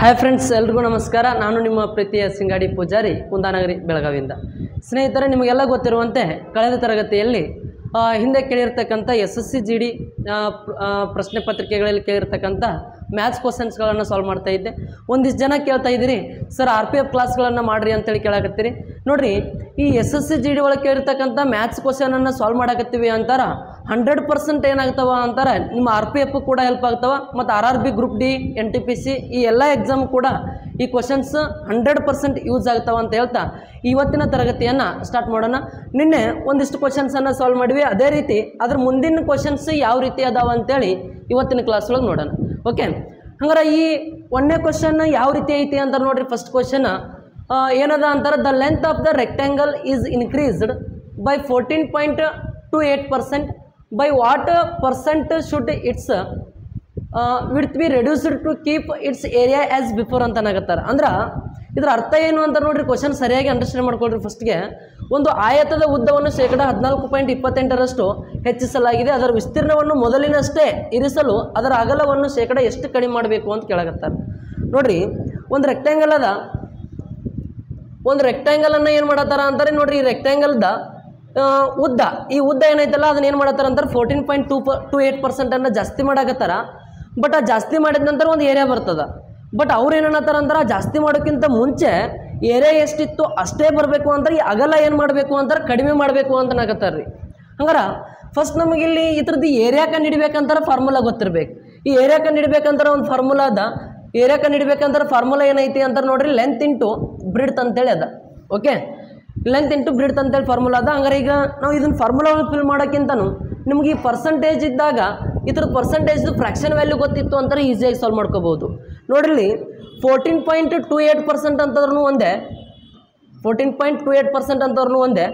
Hi friends, ಎಲ್ರಿಗೂ ನಮಸ್ಕಾರ. ನಾನು ನಿಮ್ಮ ಪ್ರೀತಿಯ ಸಿಂಗಾಡಿ ಪೂಜಾರಿ, ಕುಂದಾನಗರಿ, ಬೆಳಗಾವಿಯಿಂದ. ಸ್ನೇಹಿತರೆ, ನಿಮಗೆಲ್ಲ ಗೊತ್ತಿರುವಂತೆ ಕಳೆದ ತರಗತಿಯಲ್ಲಿ ಹಿಂದೆ ಕೇಳಿರ್ತಕ್ಕಂಥ SSC GD ಪ್ರಶ್ನೆ ಪತ್ರಿಕೆಗಳಲ್ಲಿ ಕೇಳಿರ್ತಕ್ಕಂಥ ಮ್ಯಾಥ್ಸ್ ಕ್ವಶನ್ಸ್ಗಳನ್ನು ಸಾಲ್ವ್ ಮಾಡ್ತಾ ಇದ್ದೆ. ಒಂದಿಷ್ಟು ಜನ ಕೇಳ್ತಾ ಇದ್ದೀರಿ, ಸರ್ RPF ಕ್ಲಾಸ್ಗಳನ್ನು ಮಾಡಿರಿ ಅಂತೇಳಿ ಕೇಳಾಕತ್ತೀರಿ. ನೋಡಿರಿ, ಈ SSC GD ಒಳಗೆ ಕೇಳಿರ್ತಕ್ಕಂಥ ಮ್ಯಾಥ್ಸ್ ಕ್ವಶನನ್ನು ಸಾಲ್ವ್ ಮಾಡಾಕತ್ತೀವಿ ಅಂತಾರೆ 100% ಏನಾಗ್ತವ ಅಂತಾರೆ, ನಿಮ್ಮ RPF ಕೂಡ ಹೆಲ್ಪ್ ಆಗ್ತವೆ, ಮತ್ತು RRB ಗ್ರೂಪ್ ಡಿ, NTPC ಈ ಎಲ್ಲ ಎಕ್ಸಾಮ್ ಕೂಡ ಈ ಕ್ವಶನ್ಸ್ 100% ಯೂಸ್ ಆಗ್ತಾವ ಅಂತ ಹೇಳ್ತಾ ಇವತ್ತಿನ ತರಗತಿಯನ್ನು ಸ್ಟಾರ್ಟ್ ಮಾಡೋಣ. ನಿನ್ನೆ ಒಂದಿಷ್ಟು ಕ್ವಶನ್ಸನ್ನು ಸಾಲ್ವ್ ಮಾಡಿವಿ, ಅದೇ ರೀತಿ ಅದ್ರ ಮುಂದಿನ ಕ್ವಶನ್ಸ್ ಯಾವ ರೀತಿ ಅದಾವ ಅಂತೇಳಿ ಇವತ್ತಿನ ಕ್ಲಾಸ್ ಒಳಗೆ ನೋಡೋಣ. ಓಕೆ, ಹಂಗಾರೆ ಈ ಒಂದನೇ ಕ್ವಶನ್ ಯಾವ ರೀತಿ ಐತಿ ಅಂತ ನೋಡ್ರಿ. ಫಸ್ಟ್ ಕ್ವಶನ್ ಏನದ ಅಂತಾರೆ, the length of the rectangle is increased by 14.28%. by what percent should its width be reduced to keep its area as before ಅಂತ ಅನ್ನಕತ್ತಾರೆ. ಅಂದ್ರೆ ಇದರ ಅರ್ಥ ಏನು ಅಂತ ನೋಡ್ರಿ. ಕ್ವಶನ್ ಸರಿಯಾಗಿ ಅಂಡರ್ಸ್ಟ್ಯಾಂಡ್ ಮಾಡ್ಕೊಳ್ರಿ. ಫಸ್ಟ್ಗೆ ಒಂದು ಆಯತದ ಉದ್ದವನ್ನು 14.28% ಹೆಚ್ಚಿಸಲಾಗಿದೆ. ಅದರ ವಿಸ್ತೀರ್ಣವನ್ನು ಮೊದಲಿನಷ್ಟೇ ಇರಿಸಲು ಅದರ ಅಗಲವನ್ನು ಎಷ್ಟು ಕಡಿಮೆ ಮಾಡಬೇಕು ಅಂತ ಕೇಳಕತ್ತಾರೆ. ನೋಡ್ರಿ, ಒಂದು ರೆಕ್ಟ್ಯಾಂಗಲ್ ಅದ, ಒಂದು ರೆಕ್ಟ್ಯಾಂಗಲನ್ನು ಏನು ಮಾಡತ್ತಾರ ಅಂತಾರೆ ನೋಡ್ರಿ. ಈ ರೆಕ್ಟ್ಯಾಂಗಲ್ದ ಉದ್ದ, ಈ ಉದ್ದ ಏನೈತಲ್ಲ ಅದನ್ನ ಏನು ಮಾಡತ್ತಾರ ಅಂತಾರೆ 14.28% ಜಾಸ್ತಿ ಮಾಡಾಕತ್ತಾರ. ಬಟ್ ಆ ಜಾಸ್ತಿ ಮಾಡಿದ ನಂತರ ಒಂದು ಏರಿಯಾ ಬರ್ತದ. ಬಟ್ ಅವ್ರು ಏನನ್ನತ್ತಾರ ಅಂತಾರೆ, ಜಾಸ್ತಿ ಮಾಡೋಕ್ಕಿಂತ ಮುಂಚೆ ಏರಿಯಾ ಎಷ್ಟಿತ್ತು ಅಷ್ಟೇ ಬರಬೇಕು ಅಂದ್ರೆ ಈ ಅಗಲ ಏನು ಮಾಡಬೇಕು ಅಂತಾರೆ ಕಡಿಮೆ ಮಾಡಬೇಕು ಅಂತ ಅನ್ನಕತ್ತಾರ ರೀ. ಹಂಗಾರೆ ಫಸ್ಟ್ ನಮಗಿಲ್ಲಿ ಇದ್ರದ್ದು ಏರಿಯಾ ಕಂಡುಹಿಡಿಬೇಕಂತಾರೆ ಫಾರ್ಮುಲಾ ಗೊತ್ತಿರ್ಬೇಕು. ಈ ಏರಿಯಾ ಕಂಡುಹಿಡಿಬೇಕಂತಾರೆ ಒಂದು ಫಾರ್ಮುಲಾ ಅದ. ಏರಿಯಾ ಕಂಡುಹಿಡಿಬೇಕಂತಾರೆ ಫಾರ್ಮುಲಾ ಏನೈತಿ ಅಂತಾರೆ ನೋಡ್ರಿ, ಲೆಂತ್ ಇಂಟು ಬ್ರಿಡ್ತ್ ಅಂತೇಳಿ ಅದ. ಓಕೆ, ಲೆಂತ್ ಇಂಟು ಬ್ರಿಡ್ತ್ ಅಂತೇಳಿ ಫಾರ್ಮುಲಾ ಅದ. ಹಂಗಾರೆ ಈಗ ನಾವು ಇದನ್ನು ಫಾರ್ಮುಲಾವನ್ನು ಫಿಲ್ ಮಾಡೋಕ್ಕಿಂತನೂ ನಿಮ್ಗೆ ಈ ಪರ್ಸೆಂಟೇಜ್ ಇದ್ದಾಗ ಇದ್ರ ಪರ್ಸೆಂಟೇಜ್ದು ಫ್ರ್ಯಾಕ್ಷನ್ ವ್ಯಾಲ್ಯೂ ಗೊತ್ತಿತ್ತು ಅಂತಾರೆ ಈಸಿಯಾಗಿ ಸಾಲ್ವ್ ಮಾಡ್ಕೋಬೋದು. ನೋಡ್ರಿ, 14.28% ಅಂತಂದ್ರೂ ಒಂದೇ, 14.28% ಅಂತವ್ರೂ ಒಂದೇ.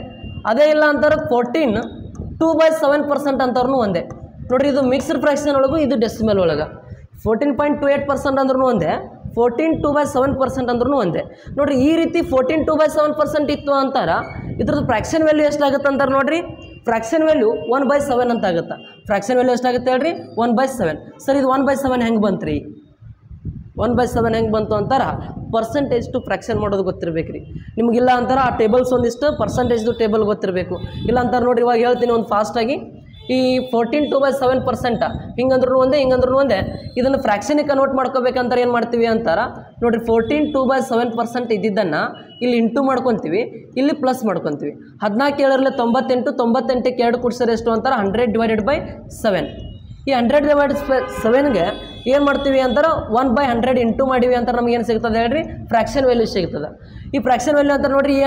ಅದೇ ಇಲ್ಲ ಅಂತಾರೆ 14/2/7% ಅಂತವ್ರೂ ಒಂದೇ. ನೋಡಿರಿ, ಇದು ಮಿಕ್ಸ್ಡ್ ಫ್ರ್ಯಾಕ್ಷನ್ ಒಳಗೂ ಇದು ಡೆಸಿಮಲ್ ಒಳಗೆ 14.28% ಅಂದ್ರೂ ಒಂದೇ, 14/2/7% ಅಂದ್ರೂ ಒಂದೇ. ನೋಡಿರಿ, ಈ ರೀತಿ 14/2/7% ಇತ್ತು ಅಂತಾರೆ ಇದ್ರದ್ದು ಫ್ರ್ಯಾಕ್ಷನ್ ವ್ಯಾಲ್ಯೂ ಎಷ್ಟಾಗುತ್ತೆ ಅಂತಾರೆ ನೋಡಿರಿ. ಫ್ರ್ಯಾಕ್ಷನ್ ವ್ಯಾಲ್ಯೂ 1/7 ಅಂತ ಆಗುತ್ತೆ. ಫ್ರ್ಯಾಕ್ಷನ್ ವ್ಯಾಲ್ಯೂ ಎಷ್ಟಾಗುತ್ತೆ ಹೇಳ್ರಿ, 1/7. ಸರ್, ಇದು 1/7 ಹೆಂಗೆ ಬಂತು ರೀ? 1/7 ಹೆಂಗೆ ಬಂತು ಅಂತಾರೆ ಪರ್ಸೆಂಟೇಜ್ ಟು ಫ್ರ್ಯಾಕ್ಷನ್ ಮಾಡೋದು ಗೊತ್ತಿರಬೇಕು ರೀ. ನಿಮಗಿಲ್ಲ ಅಂತಾರೆ ಆ ಟೇಬಲ್ಸ್ ಒಂದಿಷ್ಟು ಪರ್ಸೆಂಟೇಜ್ದು ಟೇಬಲ್ ಗೊತ್ತಿರಬೇಕು. ಇಲ್ಲ ಅಂತಾರೆ ನೋಡಿರಿ, ಇವಾಗ ಹೇಳ್ತೀನಿ ಒಂದು ಫಾಸ್ಟಾಗಿ. ಈ 14.2/7% ಹಿಂಗಂದ್ರೂ ಒಂದೇ, ಹಿಂಗಂದ್ರೂ ಒಂದೇ. ಇದನ್ನು ಫ್ರ್ಯಾಕ್ಷನಿಗೆ ಕನ್ವರ್ಟ್ ಮಾಡ್ಕೋಬೇಕಂತಾರೆ ಏನು ಮಾಡ್ತೀವಿ ಅಂತಾರೆ ನೋಡಿರಿ, 14.2/7% ಇದ್ದಿದ್ದನ್ನು ಇಲ್ಲಿ ಇಂಟು ಮಾಡ್ಕೊತೀವಿ, ಇಲ್ಲಿ ಪ್ಲಸ್ ಮಾಡ್ಕೊತೀವಿ. 14 98, 98ಕ್ಕೆ 2 ಕೂಡಿಸಿದ್ರೆ ಎಷ್ಟು ಅಂತಾರೆ 100/7. ಈ 100/7ಗೆ ಏನು ಮಾಡ್ತೀವಿ ಅಂತಾರೆ 1/100 ಇಂಟು ಮಾಡಿವಿ ಅಂತಾರೆ ನಮ್ಗೆ ಏನು ಸಿಗ್ತದೆ ಹೇಳ್ರಿ, ಫ್ರ್ಯಾಕ್ಷನ್ ವ್ಯಾಲ್ಯೂ ಸಿಗ್ತದೆ. ಈ ಫ್ರ್ಯಾಕ್ಷನ್ ವ್ಯಾಲ್ಯೂ ಅಂತಾರೆ ನೋಡಿರಿ, ಈ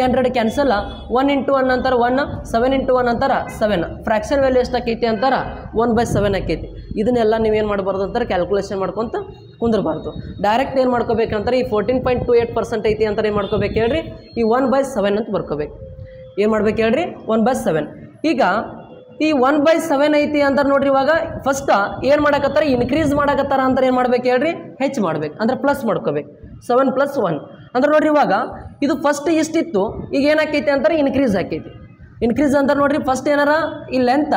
100 ಕ್ಯಾನ್ಸಲ್, 1 × 1 ಅಂತಾರೆ 1, 7 × 1 ಅಂತಾರೆ 7. ಫ್ರ್ಯಾಕ್ಷನ್ ವ್ಯಾಲ್ಯೂ ಎಷ್ಟು ಆಕೈತಿ ಅಂತಾರೆ 1/7 ಆಕೈತಿ. ಇದನ್ನೆಲ್ಲ ನೀವೇನು ಮಾಡಬಾರ್ದು ಅಂತಾರೆ ಕ್ಯಾಲ್ಕುಲೇಷನ್ ಮಾಡ್ಕೊತ ಕುಂದಿರಬಾರ್ದು. ಡೈರೆಕ್ಟ್ ಏನು ಮಾಡ್ಕೋಬೇಕಂತಾರೆ ಈ 14.28% ಐತಿ ಅಂತಾರೆ ಏನು ಮಾಡ್ಕೋಬೇಕು ಹೇಳ್ರಿ, ಈ 1/7 ಅಂತ ಬರ್ಕೋಬೇಕು. ಏನು ಮಾಡ್ಬೇಕು ಹೇಳ್ರಿ, 1/7. ಈಗ ಈ 1/7 ಐತಿ ಅಂತಾರೆ ನೋಡ್ರಿ. ಇವಾಗ ಫಸ್ಟ್ ಏನು ಮಾಡಕತ್ತಾರೆ, ಇನ್ಕ್ರೀಸ್ ಮಾಡಕತ್ತಾರ ಅಂತಾರೆ ಏನು ಮಾಡ್ಬೇಕು ಹೇಳ್ರಿ, ಹೆಚ್ಚು ಮಾಡ್ಬೇಕು ಅಂದ್ರೆ ಪ್ಲಸ್ ಮಾಡ್ಕೋಬೇಕು. 7 + 1 ಅಂದ್ರೆ ನೋಡ್ರಿ, ಇವಾಗ ಇದು ಫಸ್ಟ್ ಇಷ್ಟಿತ್ತು, ಈಗ ಏನಾಕೈತಿ ಅಂತಾರೆ ಇನ್ಕ್ರೀಸ್ ಆಕೈತಿ. ಇನ್ಕ್ರೀಸ್ ಅಂತಾರೆ ನೋಡ್ರಿ, ಫಸ್ಟ್ ಏನಾರ ಈ ಲೆಂತ್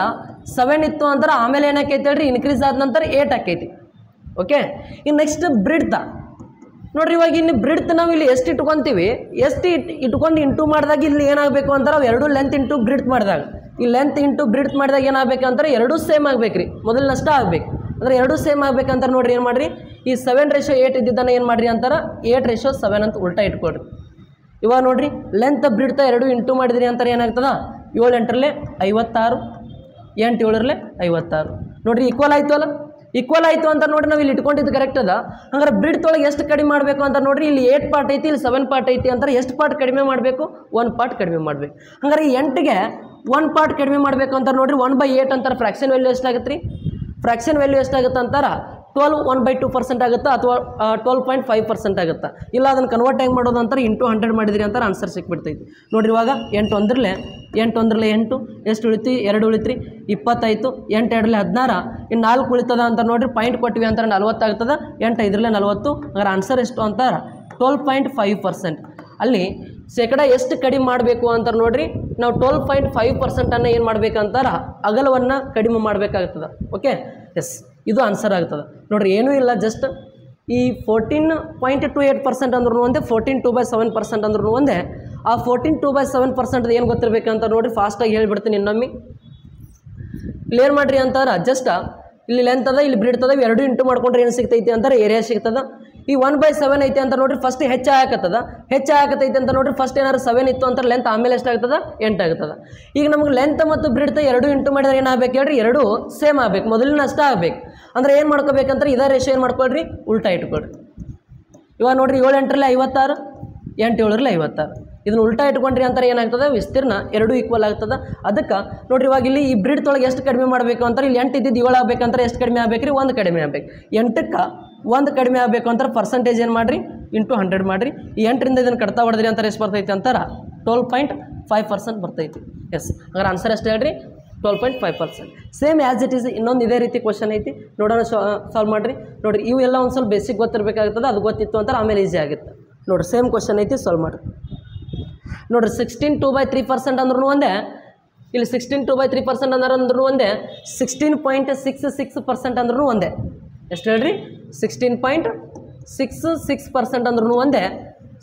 7 ಇತ್ತು ಅಂತಾರೆ, ಆಮೇಲೆ ಏನಾಕೈತಿ ಹೇಳ್ರಿ ಇನ್ಕ್ರೀಸ್ ಆದ ನಂತರ 8 ಆಕೈತಿ. ಓಕೆ, ಇನ್ನು ನೆಕ್ಸ್ಟ್ ಬ್ರಿಡ್ತ್ ನೋಡ್ರಿ. ಇವಾಗ ಇನ್ನು ಬ್ರಿಡ್ತ್ ನಾವು ಇಲ್ಲಿ ಎಷ್ಟು ಇಟ್ಕೊತೀವಿ, ಎಷ್ಟು ಇಟ್ಕೊಂಡು ಇಂಟು ಮಾಡಿದಾಗ ಇಲ್ಲಿ ಏನಾಗಬೇಕು ಅಂತಾರೆ ಅವು ಎರಡು ಲೆಂತ್ ಇಂಟು ಬ್ರಿಡ್ತ್ ಮಾಡಿದಾಗ, ಈ ಲೆಂತ್ ಇಂಟು ಬ್ರಿಡ್ತ್ ಮಾಡಿದಾಗ ಏನಾಗಬೇಕಂತಾರೆ ಎರಡೂ ಸೇಮ್ ಆಗ್ಬೇಕು ರೀ. ಮೊದಲಿನಷ್ಟ ಆಗಬೇಕು ಅಂದರೆ ಎರಡೂ ಸೇಮ್ ಆಗ್ಬೇಕಂತಾರೆ ನೋಡ್ರಿ. ಏನು ಮಾಡಿರಿ, ಈ 7:8 ಇದ್ದಿದ್ದನ್ನು ಏನು ಮಾಡಿರಿ ಅಂತಾರೆ 8:7 ಅಂತ ಉಲ್ಟಾ ಇಟ್ಕೊಡ್ರಿ. ಇವಾಗ ನೋಡ್ರಿ, ಲೆಂತ್ ಬ್ರಿಡ್ತ್ ಎರಡು ಇಂಟು ಮಾಡಿದ್ರಿ ಅಂತಾರೆ ಏನಾಗ್ತದ 7 × 8 = 56, 8 × 7 = 56. ನೋಡ್ರಿ, ಈಕ್ವಲ್ ಆಯಿತು ಅಲ್ಲ. ಈಕ್ವಲ್ ಆಯಿತು ಅಂತ ನೋಡ್ರಿ, ನಾವು ಇಲ್ಲಿ ಇಟ್ಕೊಂಡಿದ್ದು ಕರೆಕ್ಟ್ ಅದ. ಹಂಗಾರೆ ಬ್ರಿಡ್ತ್ ಒಳಗೆ ಎಷ್ಟು ಕಡಿಮೆ ಮಾಡಬೇಕು ಅಂತ ನೋಡ್ರಿ, ಇಲ್ಲಿ 8 ಪಾರ್ಟ್ ಐತಿ, ಇಲ್ಲಿ 7 ಪಾರ್ಟ್ ಐತಿ ಅಂತಾರೆ ಎಷ್ಟು ಪಾರ್ಟ್ ಕಡಿಮೆ ಮಾಡಬೇಕು, 1 ಪಾರ್ಟ್ ಕಡಿಮೆ ಮಾಡಬೇಕು. ಹಂಗಾರೆ ಈ 8ಗೆ 1 ಪಾರ್ಟ್ ಕಡಿಮೆ ಮಾಡಬೇಕು ಅಂತ ನೋಡ್ರಿ, 1/8 ಅಂತಾರೆ. ಫ್ರ್ಯಾಕ್ಷನ್ ವ್ಯಾಲ್ಯೂ ಎಷ್ಟಾಗುತ್ತೆ ರೀ, ಫ್ರ್ಯಾಕ್ಷನ್ ವ್ಯಾಲ್ಯೂ ಎಷ್ಟಾಗುತ್ತೆ ಅಂತಾರೆ 12 1/2% ಆಗುತ್ತೆ ಅಥವಾ 12.5% ಆಗುತ್ತೆ. ಇಲ್ಲ ಅದನ್ನು ಕನ್ವರ್ಟ್ ಹೆಂಗೆ ಮಾಡೋದು ಅಂತಾರೆ ಇಂಟು 100 ಮಾಡಿದ್ರಿ ಅಂತಾರೆ ಆನ್ಸರ್ ಸಿಕ್ಬಿಡ್ತೈತಿ. ನೋಡಿರಿ, ಇವಾಗ 8 1 8 ಎಷ್ಟು ಉಳಿತು, 2 ಉಳಿತ್ರಿ 20 ಆಯಿತು. 8 2 16, ಇನ್ನು 4 ಉಳಿತದ ಅಂತ ನೋಡಿರಿ, ಪಾಯಿಂಟ್ ಕೊಟ್ಟಿವಿ ಅಂತಾರೆ 40 ಆಗ್ತದೆ. 8 5 40, ಹಾಗಾದ್ರೆ ಆನ್ಸರ್ ಎಷ್ಟು ಅಂತಾರೆ 12.5%. ಅಲ್ಲಿ ಶೇಕಡ ಎಷ್ಟು ಕಡಿಮೆ ಮಾಡಬೇಕು ಅಂತಾರೆ ನೋಡ್ರಿ, ನಾವು 12.5% ಏನು ಮಾಡಬೇಕಂತಾರೆ ಅಗಲವನ್ನು ಕಡಿಮೆ ಮಾಡಬೇಕಾಗ್ತದೆ. ಓಕೆ, ಎಸ್, ಇದು ಆನ್ಸರ್ ಆಗ್ತದೆ ನೋಡ್ರಿ. ಏನೂ ಇಲ್ಲ, ಜಸ್ಟ್ ಈ 14.28% ಅಂದ್ರೂ ಒಂದೇ, 14/2/7% ಅಂದ್ರೂ ಒಂದೇ. ಆ 14/2/7% ಏನು ಗೊತ್ತಿರಬೇಕಂತ ನೋಡಿರಿ, ಫಾಸ್ಟಾಗಿ ಹೇಳಿಬಿಡ್ತೀನಿ ಇನ್ನೊಮ್ಮೆ. ಇಲ್ಲಿ ಏನು ಮಾಡಿರಿ ಅಂತಾರೆ, ಜಸ್ಟ್ ಇಲ್ಲಿ ಲೆಂತ್ ಅದ, ಇಲ್ಲಿ ಬ್ರಿಡ್ ಅದ, ಎರಡು ಇಂಟು ಮಾಡ್ಕೊಂಡ್ರೆ ಏನು ಸಿಗ್ತೈತಿ ಅಂತಾರೆ, ಏರಿಯಾ ಸಿಗ್ತದ. ಈ 1/7 ಐತಿ ಅಂತ ನೋಡಿರಿ, ಫಸ್ಟ್ ಹೆಚ್ಚಾಗತ್ತೈತಿ ಅಂತ ನೋಡಿರಿ. ಫಸ್ಟ್ ಏನಾದ್ರು 7 ಇತ್ತು ಅಂತಾರೆ ಲೆಂತ್, ಆಮೇಲೆ ಎಷ್ಟಾಗ್ತದ 8 ಆಗ್ತದ. ಈಗ ನಮ್ಗೆ ಲೆಂತ್ ಮತ್ತು ಬ್ರಿಡ್ತ ಎರಡು ಇಂಟು ಮಾಡಿದ್ರೆ ಏನಾಗಬೇಕು ಹೇಳ್ರಿ, ಎರಡು ಸೇಮ್ ಆಗಬೇಕು, ಮೊದಲಿನ ಅಷ್ಟೇ ಆಗಬೇಕು. ಅಂದರೆ ಏನು ಮಾಡ್ಕೋಬೇಕಂದ್ರೆ ಇದೇ ರೇಷಿಯೋ ಏನು ಮಾಡ್ಕೊಳ್ರಿ, ಉಲ್ಟಾ ಇಟ್ಕೊಳ್ರಿ. ಇವಾಗ ನೋಡಿರಿ 7 8ರಲ್ಲಿ 56, 8 7ರಲ್ಲಿ 56. ಇದನ್ನು ಉಲ್ಟಾ ಇಟ್ಕೊಂಡ್ರಿ ಅಂತಾರೆ ಏನಾಗ್ತದೆ, ವಿಸ್ತೀರ್ಣ ಎರಡು ಈಕ್ವಲ್ ಆಗ್ತದೆ. ಅದಕ್ಕೆ ನೋಡಿರಿ ಇವಾಗ ಇಲ್ಲಿ ಈ ಬ್ರಿಡ್ ತೊಳಗೆ ಎಷ್ಟು ಕಡಿಮೆ ಮಾಡಬೇಕು ಅಂತಾರೆ, ಇಲ್ಲಿ 8 ಇದ್ದಿದ್ದು 7 ಆಗಬೇಕಂದ್ರೆ ಎಷ್ಟು ಕಡಿಮೆ ಆಗಬೇಕು ರೀ, 1 ಕಡಿಮೆ ಆಗಬೇಕು. 8ಕ್ಕೆ 1 ಕಡಿಮೆ ಆಗಬೇಕು ಅಂತಾರೆ ಪರ್ಸೆಂಟೇಜ್ ಏನು ಮಾಡಿರಿ, ಇಂಟು 100 ಮಾಡಿರಿ. ಈ 8ರಿಂದ ಇದನ್ನು ಕಟ್ತಾ ಹೊಡೆದ್ರಿ ಅಂತಾರೆ ಎಷ್ಟು ಬರ್ತೈತಿ ಅಂತಾರೆ, 12.5% ಬರ್ತೈತಿ. ಎಸ್, ಹಾಗಾದ್ರೆ ಆನ್ಸರ್ ಎಷ್ಟು ಹೇಳ್ರಿ, 12.5%. ಸೇಮ್ ಆ್ಯಸ್ ಇಟ್ ಈಸ್ ಇನ್ನೊಂದು ಇದೇ ರೀತಿ ಕ್ವಶನ್ ಐತಿ, ನೋಡೋಣ ಸಾಲ್ವ್ ಮಾಡಿರಿ. ನೋಡಿರಿ ಇವು ಎಲ್ಲ ಒಂದು ಸ್ವಲ್ಪ ಬೇಸಿಕ್ ಗೊತ್ತಿರಬೇಕಾಗ್ತದೆ, ಅದು ಗೊತ್ತಿತ್ತು ಅಂತಾರೆ ಆಮೇಲೆ ಈಸಿ ಆಗುತ್ತೆ. ನೋಡಿರಿ ಸೇಮ್ ಕ್ವಶನ್ ಐತಿ, ಸಾಲ್ವ್ ಮಾಡಿರಿ. ನೋಡಿರಿ 16 2/3% ಅಂದ್ರೂ ಒಂದೇ, ಇಲ್ಲಿ 16 2/3% ಅಂದ್ರೂ ಒಂದೇ, 16.66% ಅಂದ್ರೂ ಒಂದೇ. ಎಷ್ಟು ಹೇಳ್ರಿ, 16.66% ಅಂದ್ರೂ ಒಂದೇ,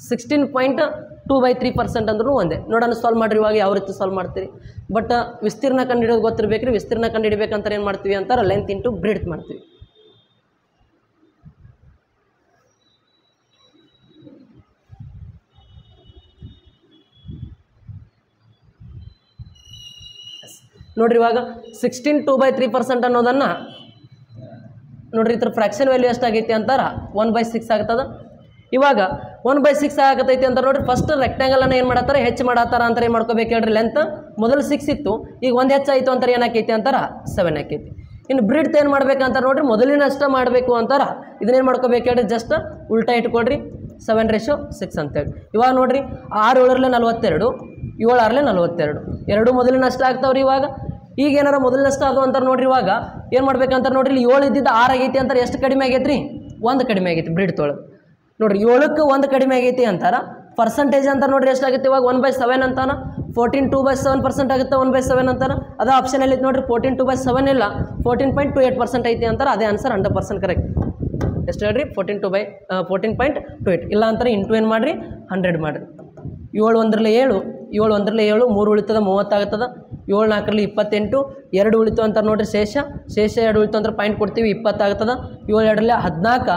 16.2/3% ಅಂದ್ರೂ ಒಂದೇ. ನೋಡೋಣ ಸಾಲ್ವ್ ಮಾಡಿರಿ. ಇವಾಗ ಯಾವ ರೀತಿ ಸಾಲ್ವ್ ಮಾಡ್ತೀರಿ, ಬಟ್ ವಿಸ್ತೀರ್ಣ ಕಂಡುಹಿಡಿಯೋದು ಗೊತ್ತಿರಬೇಕು ರೀ. ವಿಸ್ತೀರ್ಣ ಕಂಡುಹಿಡಿಬೇಕಂತಾರೆ ಏನು ಮಾಡ್ತೀವಿ ಅಂತಾರೆ, ಲೆಂತ್ ಇಂಟು ಬ್ರಿಡ್ತ್ ಮಾಡ್ತೀವಿ. ನೋಡಿರಿ ಇವಾಗ 16 2/3% ಅನ್ನೋದನ್ನು ನೋಡಿರಿ, ಇದ್ರ ಫ್ರ್ಯಾಕ್ಷನ್ ವ್ಯಾಲ್ಯೂ ಎಷ್ಟಾಗೈತಿ ಅಂತಾರೆ 1/6 ಆಗ್ತದೆ. ಇವಾಗ 1/6 ಆಗತೈತಿ ಅಂತ ನೋಡಿರಿ, ಫಸ್ಟ್ ರೆಕ್ಟ್ಯಾಂಗಲನ್ನು ಏನು ಮಾಡತ್ತಾರೆ, ಹೆಚ್ಚು ಮಾಡತ್ತಾರ ಅಂತಾರೆ. ಏನು ಮಾಡ್ಕೋಬೇಕು ಹೇಳ್ರಿ, ಲೆಂತ್ ಮೊದಲು 6 ಇತ್ತು, ಈಗ 1 ಹೆಚ್ಚಾಯಿತು ಅಂತಾರೆ ಏನಾಕೈತಿ ಅಂತಾರೆ 7 ಆಕೈತಿ. ಇನ್ನು ಬ್ರಿಡ್ತ್ ಏನು ಮಾಡ್ಬೇಕಂತ ನೋಡಿರಿ, ಮೊದಲಿನ ಅಷ್ಟೇ ಮಾಡಬೇಕು ಅಂತಾರೆ. ಇದನ್ನೇನು ಮಾಡ್ಕೋಬೇಕು ಹೇಳ್ರಿ, ಜಸ್ಟ್ ಉಲ್ಟಾ ಇಟ್ಕೊಡ್ರಿ, 7/6 ಅಂತೇಳಿ. ಇವಾಗ ನೋಡಿರಿ 6 7ರಲ್ಲಿ 42, 7 6ರಲ್ಲಿ 42, ಎರಡು ಮೊದಲಿನ ಅಷ್ಟೇ ಆಗ್ತಾವ್ರಿ. ಇವಾಗ ಈಗ ಏನಾರ ಮೊದಲಿನ ಅಷ್ಟೇ ಅದು ಅಂತಾರೆ ನೋಡಿರಿ. ಇವಾಗ ಏನು ಮಾಡ್ಬೇಕಂತಾರೆ ನೋಡಿರಿ, 7 ಇದ್ದಿದ್ದು 6 ಆಗೈತಿ ಅಂತಾರೆ. ಎಷ್ಟು ಕಡಿಮೆ ಆಗೈತಿ ರೀ, 1 ಕಡಿಮೆ ಆಗೈತಿ ಬ್ರಿಡ್ ತೊಳಗೆ. ನೋಡಿರಿ 7ಕ್ಕೆ 1 ಕಡಿಮೆ ಆಗೈತಿ ಅಂತಾರೆ. ಪರ್ಸೆಂಟೇಜ್ ಅಂತ ನೋಡಿರಿ ಎಷ್ಟಾಗುತ್ತೆ, ಇವಾಗ 1/7 ಅಂತಾನೆ. 14 2/7% ಆಗುತ್ತೆ, 1/7 ಅಂತಾನೆ. ಅದು ಆಪ್ಷನಲ್ಲಿ ಐತೆ ನೋಡಿರಿ, 14 2/7 ಇಲ್ಲ, 14.28% ಐತಿ ಅಂತಾರೆ. ಅದೇ ಆನ್ಸರ್ 100% ಕರೆಕ್ಟ್. ಎಷ್ಟು ಹೇಳ್ರಿ, 14.28 ಇಲ್ಲ ಅಂತಾರೆ. ಇಂಟು ಏನು ಮಾಡಿರಿ, 100 ಮಾಡಿರಿ. 7 1ರಲ್ಲಿ 7, 7 1ರಲ್ಲಿ 7, 3 ಉಳಿತದ 30 ಆಗ್ತದೆ. 7 4ರಲ್ಲಿ 28, 2 ಉಳಿತು ಅಂತಾರೆ ನೋಡಿರಿ. ಶೇಷ 2 ಉಳಿತು ಅಂದ್ರೆ ಪಾಯಿಂಟ್ ಕೊಡ್ತೀವಿ, 20 ಆಗ್ತದೆ. 7 2ರಲ್ಲಿ 14,